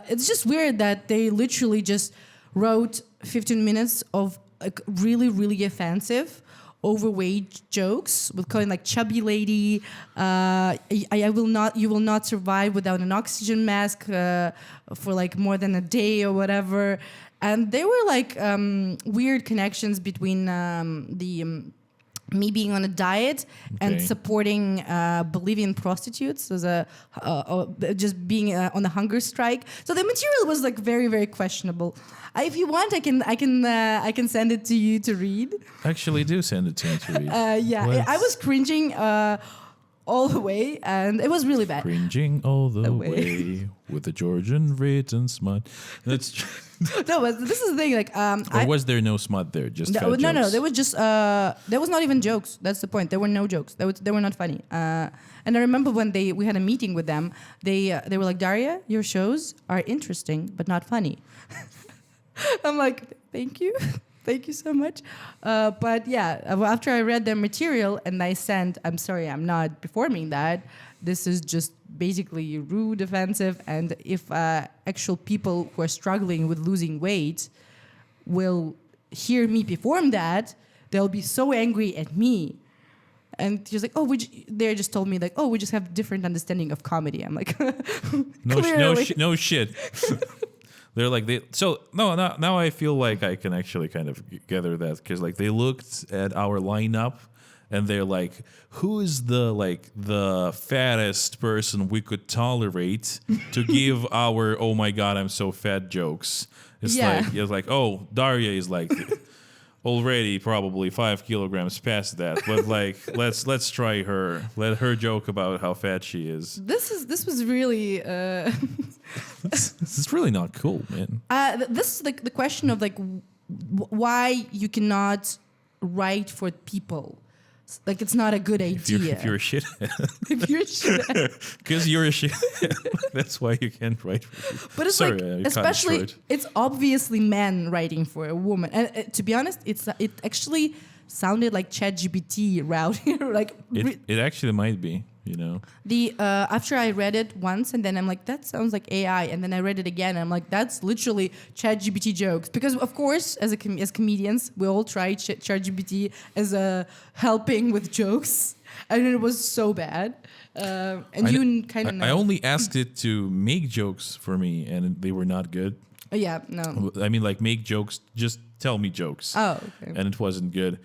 it's just weird that they literally just wrote 15 minutes of like really, really offensive, overweight jokes with calling like chubby lady. I will not. You will not survive without an oxygen mask for like more than a day or whatever. And there were like weird connections between me being on a diet and Okay. supporting Bolivian prostitutes. It was just being on a hunger strike. So the material was like very, very questionable. If you want, I can send it to you to read. Actually, do send it to me to read. Yeah, Let's- I was cringing all the way, and it was really bad. Cringing all the Away. way with the Georgian written smut. That's No, but this is the thing. Like, or was there no smut there? Just fat no, jokes? there was just there was not even jokes. That's the point. There were no jokes. They were not funny. And I remember when we had a meeting with them, they were like, Darya, your shows are interesting but not funny. I'm like, thank you. Thank you so much. But yeah, after I read their material and I sent, I'm sorry, I'm not performing that. This is just basically rude, offensive. And if actual people who are struggling with losing weight will hear me perform that, they'll be so angry at me. And she's like, they just told me like, we just have different understanding of comedy. I'm like, No shit. They're like now I feel like I can actually kind of gather that because like they looked at our lineup and they're like, who is the fattest person we could tolerate to give our oh my god I'm so fat jokes. It's like Darya is like already probably 5 kilograms past that, but like let's try her. Let her joke about how fat she is. This was really. This is really not cool, man. This is like the question of like why you cannot write for people. Like it's not a good idea. If you're a shithead. If you're a shithead. Because you're a shithead. That's why you can't write for people. But it's Sorry, like, I cut it especially, short. it's obviously men writing for a woman. And to be honest, it actually sounded like ChatGPT routing. Like It actually might be, after I read it once, and then I'm like, that sounds like AI. And then I read it again, and I'm like, that's literally ChatGPT jokes. Because of course, as comedians, we all try ChatGPT as a helping with jokes, and it was so bad. And you kind of know. I only asked it to make jokes for me, and they were not good. Yeah, no. I mean, like, make jokes, just tell me jokes. Oh, okay. And it wasn't good.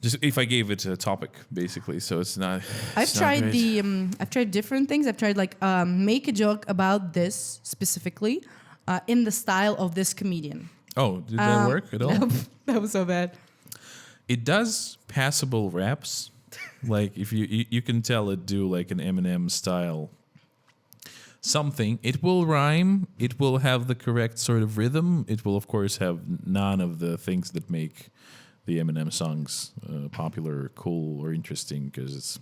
Just if I gave it a topic, basically, so it's not. I've tried I've tried different things. I've tried like make a joke about this specifically, in the style of this comedian. Oh, did that work at all? No, that was so bad. It does passable raps. Like if you can tell it do like an Eminem style something. It will rhyme. It will have the correct sort of rhythm. It will of course have none of the things that make the Eminem songs popular, cool, or interesting because it's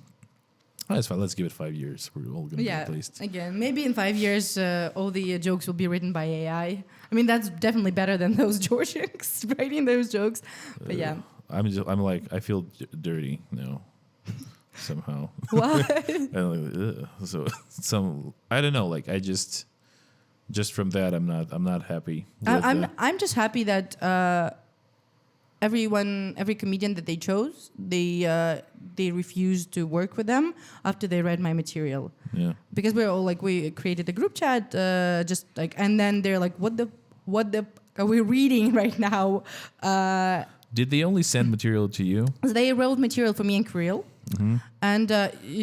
fine. Let's give it 5 years. We're all going to be replaced. Again, maybe in 5 years, all the jokes will be written by AI. I mean, that's definitely better than those Georgians writing those jokes. But yeah. I'm like, I feel dirty now. Somehow. Why? So I don't know. Like I just just from that, I'm not happy. I'm just happy that every comedian that they chose, they refused to work with them after they read my material. Yeah. Because we created a group chat, just like, and then they're like, what the are we reading right now? Did they only send material to you? They wrote material for me and Kirill. Mm-hmm. And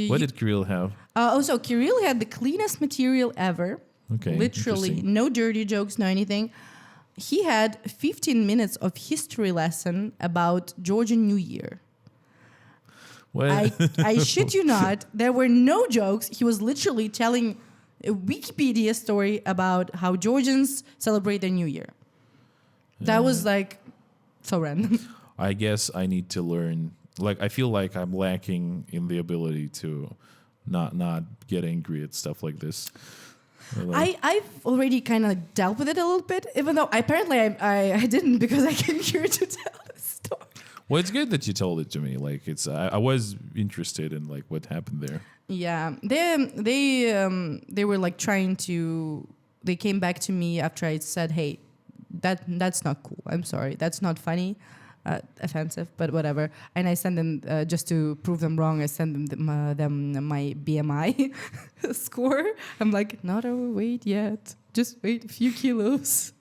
What did Kirill have? so Kirill had the cleanest material ever. Okay. Literally, no dirty jokes, no anything. He had 15 minutes of history lesson about Georgian New Year. Well, I shit you not. There were no jokes. He was literally telling a Wikipedia story about how Georgians celebrate their New Year. That was like so random. I guess I need to learn. Like, I feel like I'm lacking in the ability to not get angry at stuff like this. I've already kind of dealt with it a little bit, even though apparently I didn't, because I came here to tell this story. Well, it's good that you told it to me. Like, it's I was interested in like what happened there. Yeah, they were like trying to. They came back to me after I said, "Hey, that's not cool. I'm sorry, that's not funny." Offensive, but whatever. And I sent them just to prove them wrong. I sent them my BMI score. I'm like, not overweight yet. Just wait a few kilos.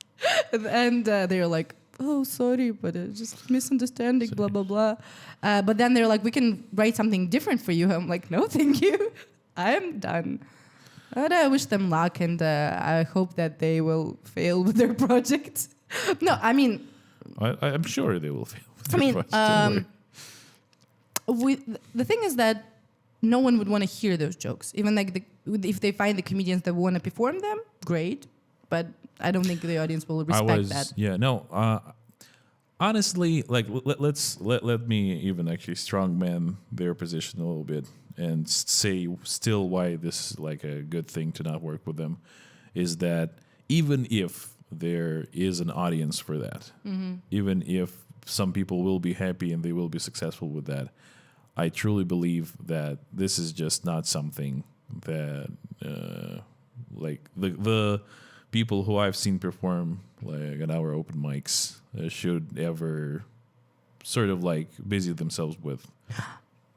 And they're like, oh, sorry, but just misunderstanding. Blah blah blah. But then they're like, we can write something different for you. I'm like, no, thank you. I'm done. And I wish them luck, and I hope that they will fail with their project. No, I mean. I'm sure they will fail. The thing is that no one would want to hear those jokes. Even like if they find the comedians that want to perform them, great. But I don't think the audience will respect that. Yeah, no. Honestly, like let me even actually strongman their position a little bit and say still why this is like a good thing to not work with them is that even if there is an audience for that. Mm-hmm. Even if some people will be happy and they will be successful with that, I truly believe that this is just not something that like the people who I've seen perform like at our open mics should ever sort of like busy themselves with.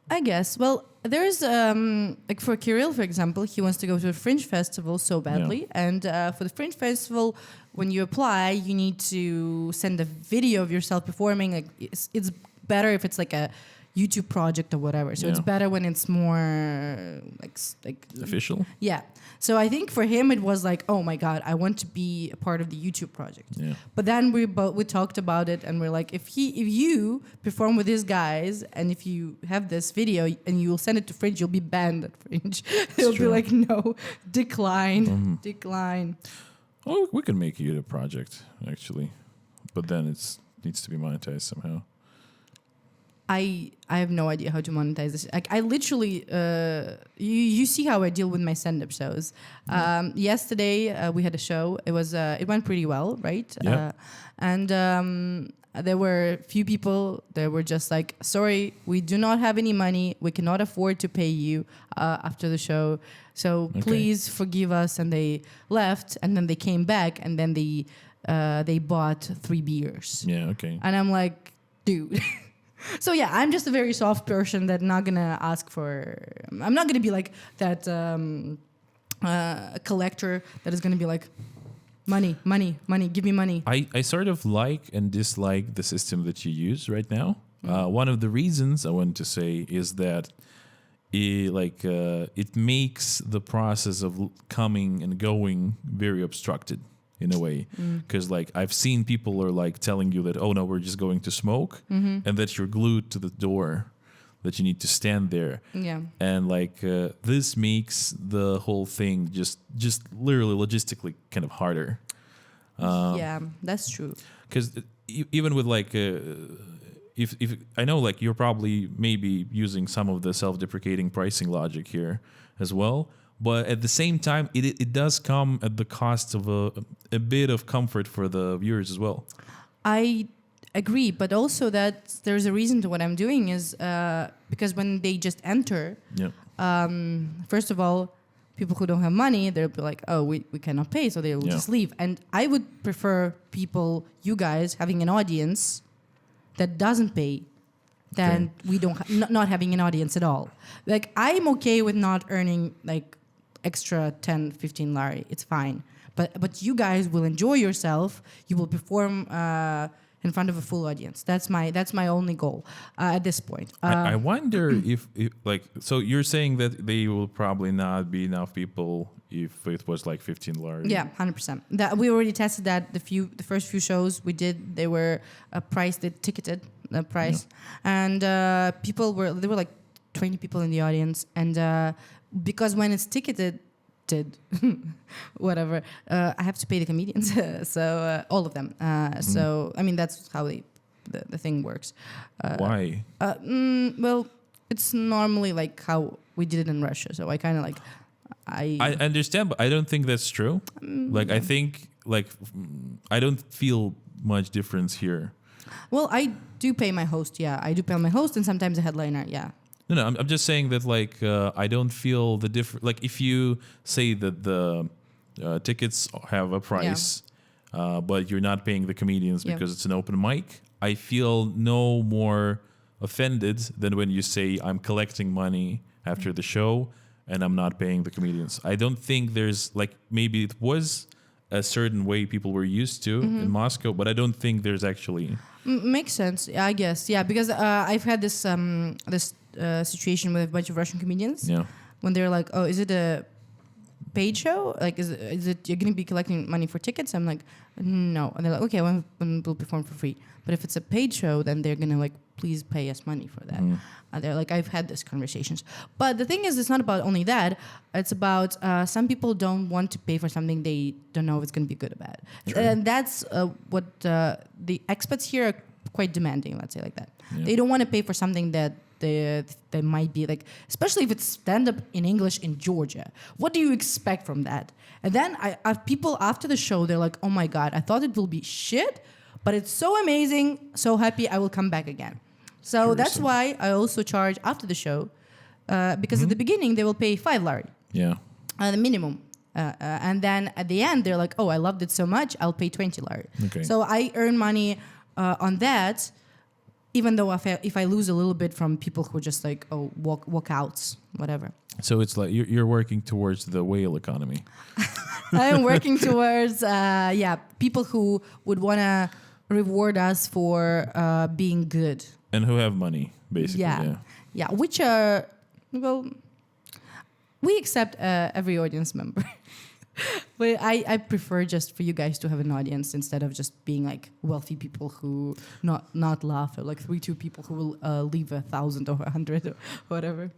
I guess. Well, there's like for Kirill, for example, he wants to go to a Fringe festival so badly, and for the Fringe festival, when you apply, you need to send a video of yourself performing. Like it's better if it's like a YouTube project or whatever. So it's better when it's more like official. Yeah. So I think for him it was like, oh my God, I want to be a part of the YouTube project. Yeah. But then we talked about it and we're like, if you perform with these guys and if you have this video and you will send it to Fringe, you'll be banned at Fringe. They'll be like, no, decline. Oh, we can make it a project actually, but then it needs to be monetized somehow. I have no idea how to monetize this. Like I literally, you see how I deal with my stand-up shows. Yesterday we had a show. It went pretty well, right? Yeah. And there were a few people that were just like, sorry, we do not have any money. We cannot afford to pay you after the show. So please forgive us. And they left, and then they came back, and then they bought 3 beers. Yeah. Okay. And I'm like, dude. So yeah, I'm just a very soft person that not gonna ask for. I'm not gonna be like that collector that is gonna be like, money, give me money. I sort of like and dislike the system that you use right now. One of the reasons I want to say is that it makes the process of coming and going very obstructed. In a way, because like I've seen people are like telling you that, oh no, we're just going to smoke, and that you're glued to the door, that you need to stand there. Yeah. And like this makes the whole thing just literally logistically kind of harder. Yeah, that's true. Because even with like if I know like you're probably maybe using some of the self-deprecating pricing logic here as well. But at the same time, it does come at the cost of a bit of comfort for the viewers as well. I agree, but also that there's a reason to what I'm doing is because when they just enter, first of all, people who don't have money, they'll be like, oh, we cannot pay, so they will just leave. And I would prefer people, you guys, having an audience that doesn't pay than we don't not having an audience at all. Like, I'm okay with not earning like extra 10, 15 lari. It's fine. But you guys will enjoy yourself. You will perform in front of a full audience. That's my only goal at this point. I wonder if like, so you're saying that they will probably not be enough people if it was like 15 lari. Yeah, 100%. That we already tested that. The first few shows we did, they were ticketed price, and there were like 20 people in the audience, and because when it's ticketed, whatever, I have to pay the comedians, so all of them. So I mean, that's how the thing works. Why? Well, it's normally like how we did it in Russia. So I kind of like I understand, but I don't think that's true. Like, I think like I don't feel much difference here. Well, I do pay my host. Yeah, I do pay my host and sometimes a headliner. Yeah. No, I'm just saying that like I don't feel the difference. Like, if you say that the tickets have a price, but you're not paying the comedians because it's an open mic, I feel no more offended than when you say I'm collecting money after the show and I'm not paying the comedians. I don't think there's like, maybe it was a certain way people were used to in Moscow, but I don't think there's actually... Makes sense, I guess. Yeah, because I've had this situation with a bunch of Russian comedians when they're like, oh, is it a paid show? Like, is it you're going to be collecting money for tickets? I'm like, no. And they're like, okay, when we'll perform for free. But if it's a paid show, then they're going to like, please pay us money for that. They're like, I've had these conversations. But the thing is, it's not about only that. It's about some people don't want to pay for something they don't know if it's going to be good or bad. True. And that's what the expats here are quite demanding, let's say like that. They don't want to pay for something that they might be like, especially if it's stand-up in English in Georgia. What do you expect from that? And then I have people after the show, they're like, oh my God, I thought it will be shit, but it's so amazing, so happy I will come back again. So that's why I also charge after the show, because at the beginning they will pay 5 lari. Yeah. The minimum. And then at the end they're like, oh, I loved it so much, I'll pay 20 lari. Okay. So I earn money on that, even though if I lose a little bit from people who just like, oh, walkouts, whatever. So it's like you're working towards the whale economy. I am working towards, people who would want to reward us for being good. And who have money, basically. Yeah, which are, well, we accept every audience member. But I prefer just for you guys to have an audience instead of just being like wealthy people who not laugh, or like 3-2 people who will leave 1,000 or 100 or whatever.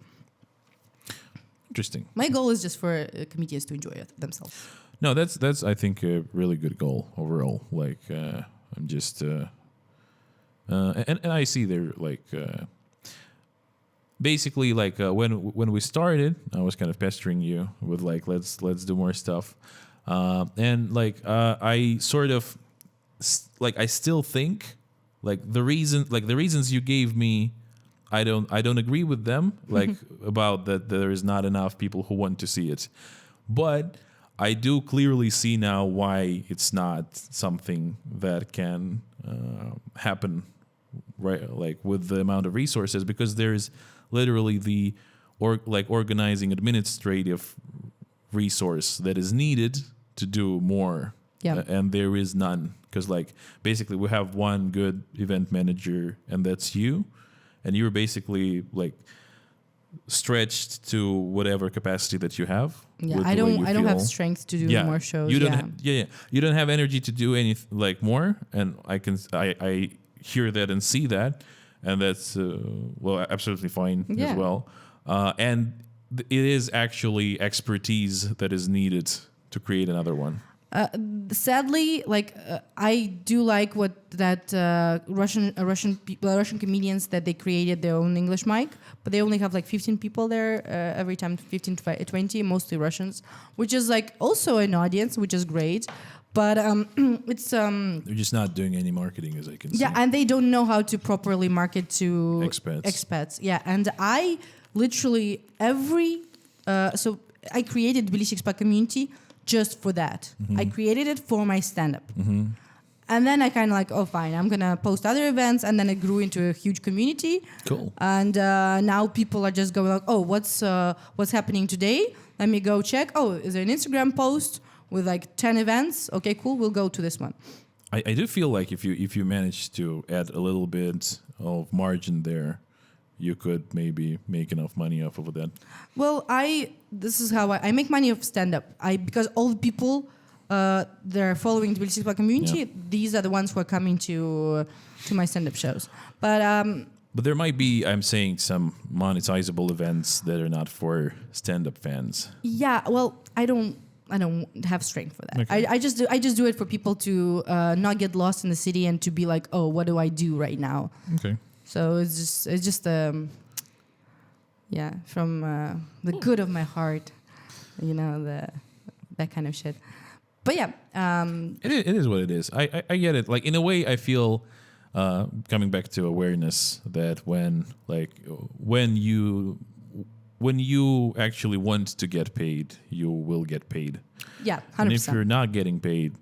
Interesting. My goal is just for comedians to enjoy themselves. No, that's I think a really good goal overall. Like I'm just and I see there like basically like when we started, I was kind of pestering you with like let's do more stuff, and like I sort of like I still think like the reasons you gave me, I don't agree with them, like about that there is not enough people who want to see it, but I do clearly see now why it's not something that can happen, right? Like with the amount of resources, because there's literally the organizing administrative resource that is needed to do more, and there is none, because like basically we have one good event manager, and that's you, and you're basically like stretched to whatever capacity that you have. Yeah, I don't have strength to do more shows. You don't you don't have energy to do any like more, and I hear that and see that, and that's absolutely fine as well. And it is actually expertise that is needed to create another one. Sadly, like I do like what that Russian comedians that they created their own English mic, but they only have like 15 people there every time, 15 to 20, mostly Russians, which is like also an audience, which is great. But it's they're just not doing any marketing, as I can see. Yeah, and they don't know how to properly market to expats. Yeah, and I literally I created Tbilisi Expat Community just for that. I created it for my stand-up. And then I kind of like, oh, fine, I'm going to post other events. And then it grew into a huge community. Cool. And now people are just going like, oh, what's happening today? Let me go check. Oh, is there an Instagram post with like 10 events? Okay, cool. We'll go to this one. I do feel like if you manage to add a little bit of margin there, you could maybe make enough money off of that. Well, this is how I make money off stand-up. Because all the people they're following the Tbilisi Expat Community, these are the ones who are coming to my stand-up shows. But there might be, I'm saying, some monetizable events that are not for stand-up fans. Yeah, well, I don't have strength for that. Okay. I just do it for people to not get lost in the city and to be like, oh, what do I do right now? Okay. So it's just from the good of my heart, that kind of shit. But yeah, it is what it is. I get it. Like in a way, I feel coming back to awareness that when you actually want to get paid, you will get paid. Yeah, 100%. And if you're not getting paid,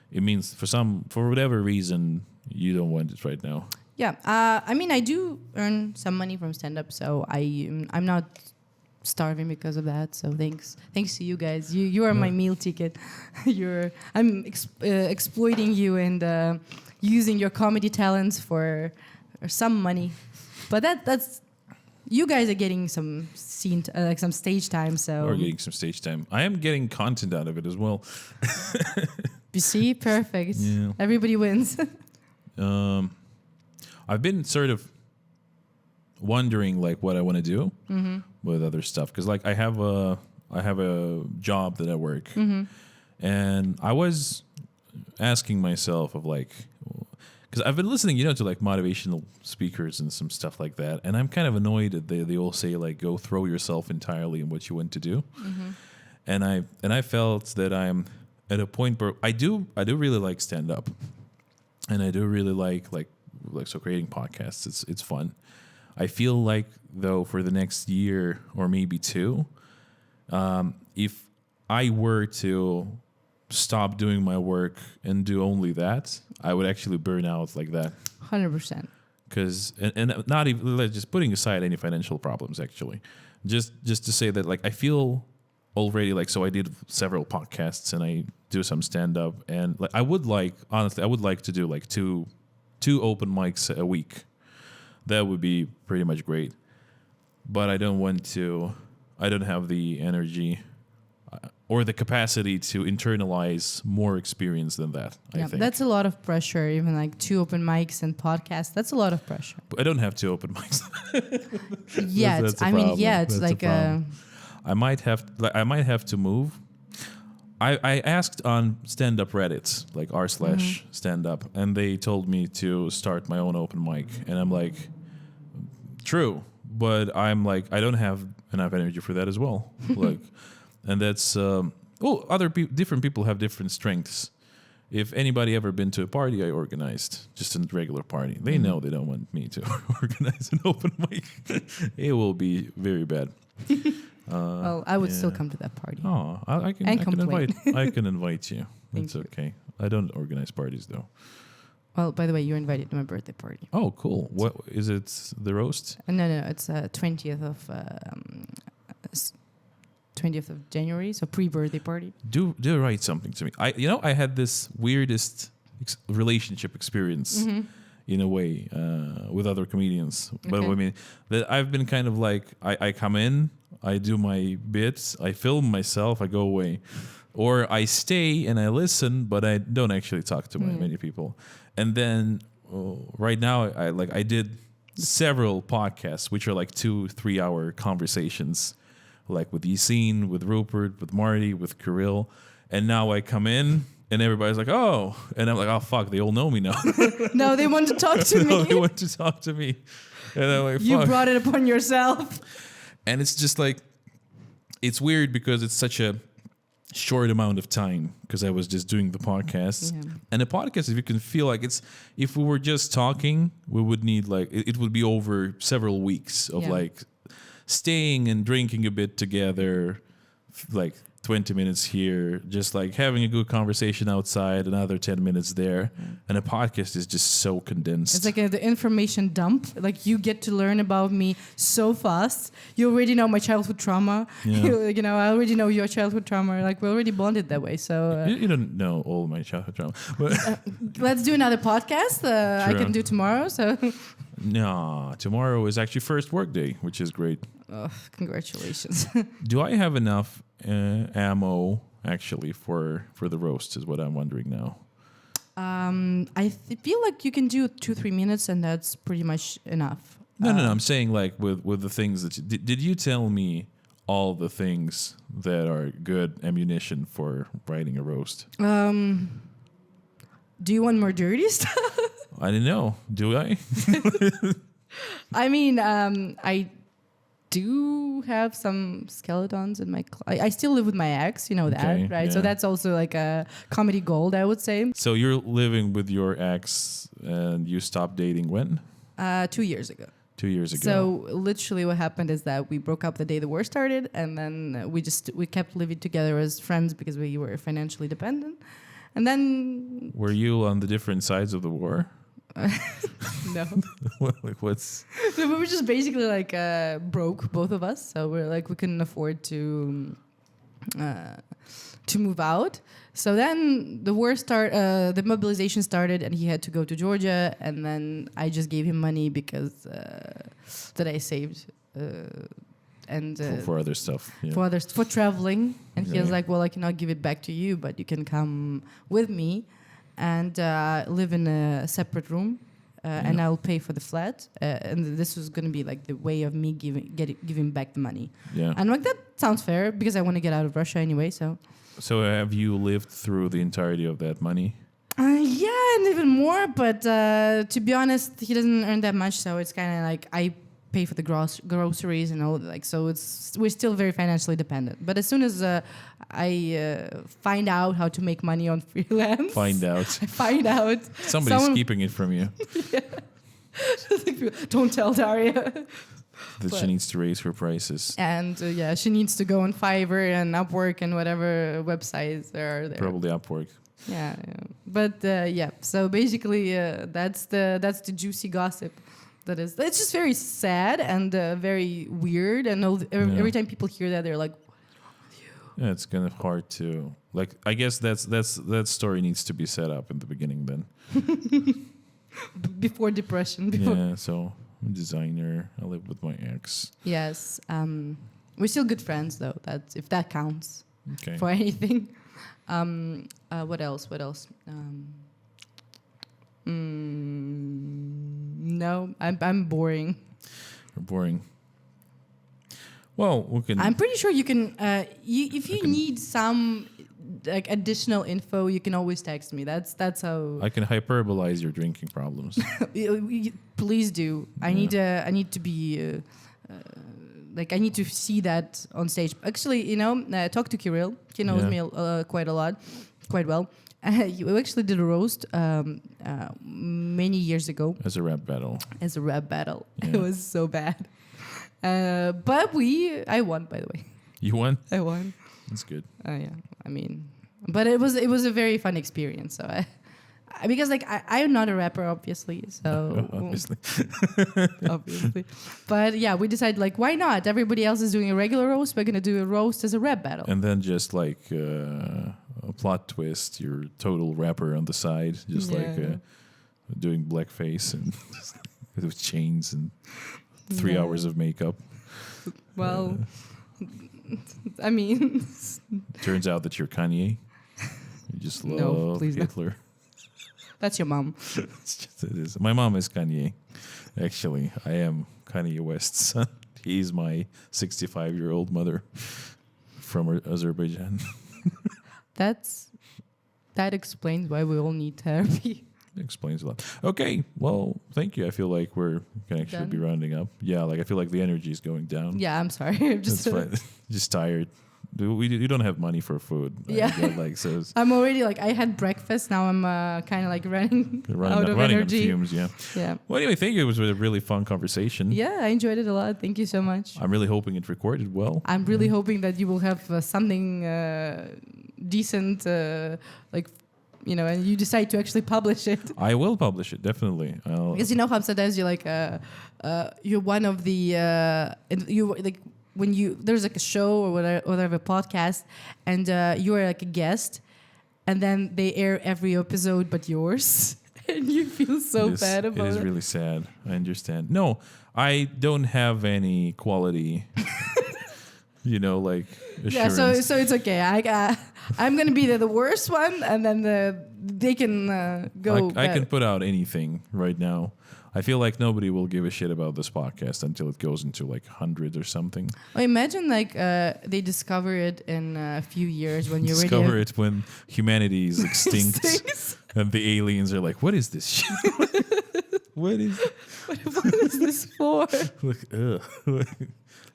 it means for whatever reason you don't want it right now. Yeah, I do earn some money from stand-up, so I'm not starving because of that. So thanks to you guys. You are my meal ticket. I'm exploiting you and using your comedy talents for some money, but that's you guys are getting some scene some stage time. So or getting some stage time. I am getting content out of it as well. You see, perfect. Yeah. Everybody wins. I've been sort of wondering like what I want to do with other stuff because like I have a job that I work, and I was asking myself of like, because I've been listening, to like motivational speakers and some stuff like that, and I'm kind of annoyed that they all say like go throw yourself entirely in what you want to do, and I felt that I'm at a point where I do really like stand up, and I do really like so creating podcasts. It's fun. I feel like though for the next year or maybe two, if I were to stop doing my work and do only that, I would actually burn out like that. 100%. Because and not even just putting aside any financial problems, actually, just to say that like I feel already like so I did several podcasts and I do some stand up and like I would like to do like two open mics a week. That would be pretty much great. But I don't have the energy or the capacity to internalize more experience than that, I think. That's a lot of pressure, even like 2 open mics and podcasts. That's a lot of pressure. But I don't have 2 open mics. Yet. It's like I might have to move. I asked on stand-up Reddit, like r/stand-up, and they told me to start my own open mic. And I'm like, true, but I'm like, I don't have enough energy for that as well. Like, and that's, different people have different strengths. If anybody ever been to a party I organized, just a regular party, they know they don't want me to organize an open mic. It will be very bad. Well, I would still come to that party. Oh, I can invite you. It's okay. I don't organize parties though. Well, by the way, you're invited to my birthday party. Oh, cool. What is it? The roast? No. It's 20th of January, so pre-birthday party. Do write something to me. I had this weirdest relationship experience. In a way, with other comedians. But I mean, that I've been kind of like, I come in, I do my bits, I film myself, I go away. Or I stay and I listen, but I don't actually talk to many people. And then right now, I did several podcasts, which are like 2-3 hour conversations, like with Yassine, with Rupert, with Marty, with Kirill. And now I come in, and everybody's like, oh. And I'm like, oh, fuck, they all know me now. No, they want to talk to me. No, they want to talk to me. And I'm like, fuck. You brought it upon yourself. And it's just like, it's weird because it's such a short amount of time because I was just doing the podcast. Yeah. And a podcast, if you can feel like if we were just talking, we would need like, it would be over several weeks of like staying and drinking a bit together, like 20 minutes here, just like having a good conversation outside, another 10 minutes there. And a podcast is just so condensed. It's like the information dump. Like you get to learn about me so fast. You already know my childhood trauma. Yeah. You know, I already know your childhood trauma. Like we're already bonded that way. So You don't know all my childhood trauma. But let's do another podcast. I can do tomorrow. So no, tomorrow is actually first work day, which is great. oh, congratulations. Do I have enough ammo actually for the roast is what I'm wondering now. Feel like you can do 2-3 minutes and that's pretty much enough. No, I'm saying like with the things that did you tell me all the things that are good ammunition for writing a roast? Do you want more dirty stuff? I didn't know. Do I? I mean, I do have some skeletons in my I still live with my ex, you know that, Okay, right? yeah. So that's also like a comedy gold, I would say. So you're living with your ex and you stopped dating when? 2 years ago. 2 years ago. So literally what happened is that we broke up the day the war started, and then we kept living together as friends because we were financially dependent. And then Were you on the different sides of the war? no. Like what's So we were just basically like broke, both of us. So we're like we couldn't afford to move out. So then the war the mobilization started, and he had to go to Georgia. And then I just gave him money because that I saved and for other stuff? Yeah. for traveling. And he was Yeah. like, "Well, I cannot give it back to you, but you can come with me and live in a separate room." And I'll pay for the flat, and this was going to be like the way of me giving back the money. Yeah. And I'm like, that sounds fair because I want to get out of Russia anyway. So have you lived through the entirety of that money? yeah, and even more. But to be honest, he doesn't earn that much, so it's kind of like I pay for the groceries and all. Like, so we're still very financially dependent. But as soon as I find out how to make money on freelance, I find out Somebody's keeping it from you. Don't tell Darya. That she needs to raise her prices. And she needs to go on Fiverr and Upwork and whatever websites there are there. Probably Upwork. Yeah. But so basically that's the juicy gossip. It's just very sad and very weird. And every time people hear that, they're like, Yeah, it's kind of hard to like. I guess that story needs to be set up in the beginning then. before depression. Yeah, so I'm a designer. I live with my ex. Yes. We're still good friends though. That's if that counts Okay. for anything. What else? No, I'm boring. You're boring. Well, we can. I'm pretty sure you can. If you need some like additional info, you can always text me. That's how. I can hyperbolize your drinking problems. Please do. I need to be. I need to see that on stage. Actually, talk to Kirill. He knows me quite well. You actually did a roast many years ago. As a rap battle. Yeah. It was so bad. But I won, by the way. You won? I won. That's good. Yeah. I mean, but it was a very fun experience. So because I'm not a rapper, obviously. So Obviously. obviously. But yeah, we decided why not? Everybody else is doing a regular roast. We're gonna do a roast as a rap battle. And then just a plot twist, you're a total rapper on the side, just doing blackface and with chains and 3 hours of makeup. Well, I mean, turns out that you're Kanye. You just love Hitler. No. That's your mom. It is. My mom is Kanye. Actually, I am Kanye West's son. He's my 65-year-old mother from Azerbaijan. That explains why we all need therapy. Explains a lot. Okay, well, thank you. I feel like we're gonna actually be rounding up. Yeah, I feel like the energy is going down. Yeah, I'm sorry. I'm That's fine. Just tired. we don't have money for food. Yeah. Like so. I'm already like I had breakfast. Now I'm kind of like running out of running energy. on fumes. Yeah. Yeah. Well, anyway, thank you. It was a really fun conversation. Yeah, I enjoyed it a lot. Thank you so much. I'm really hoping it recorded well. I'm really hoping that you will have something decent, like, you know, and you decide to actually publish it. I will publish it, definitely. Because you know how sometimes you're like, you're one of the, you like when you there's like a show or whatever podcast, and you are like a guest, and then they air every episode but yours, and you feel so bad about it. It is really sad. I understand. No, I don't have any quality. You know, like assurance. Yeah, so it's okay. I'm gonna be the worst one, and then they can go. I can put out anything right now. I feel like nobody will give a shit about this podcast until it goes into like 100 or something. Well, imagine like they discover it in a few years when you discover it when humanity is extinct, and the aliens are like, "What is this shit? What is this for?" Look,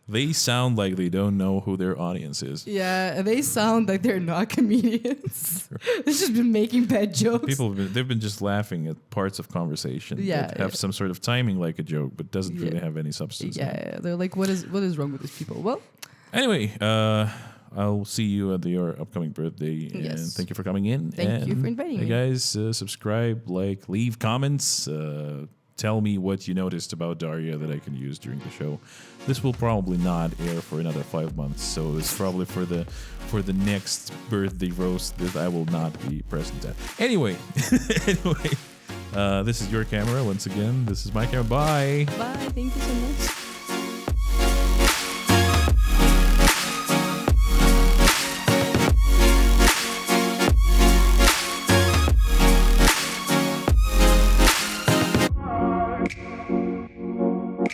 they sound like they don't know who their audience is. Yeah, they sound like they're not comedians. They've just been making bad jokes. They've been just laughing at parts of conversation that have some sort of timing like a joke, but doesn't really have any substance. Yeah, they're like, what is wrong with these people? Well, anyway, I'll see you at your upcoming birthday, and thank you for coming in. Thank you for inviting me. Guys, subscribe, like, leave comments. Tell me what you noticed about Darya that I can use during the show. This will probably not air for another 5 months, so it's probably for the next birthday roast that I will not be present at. Anyway, this is your camera once again. This is my camera. Bye. Bye. Thank you so much.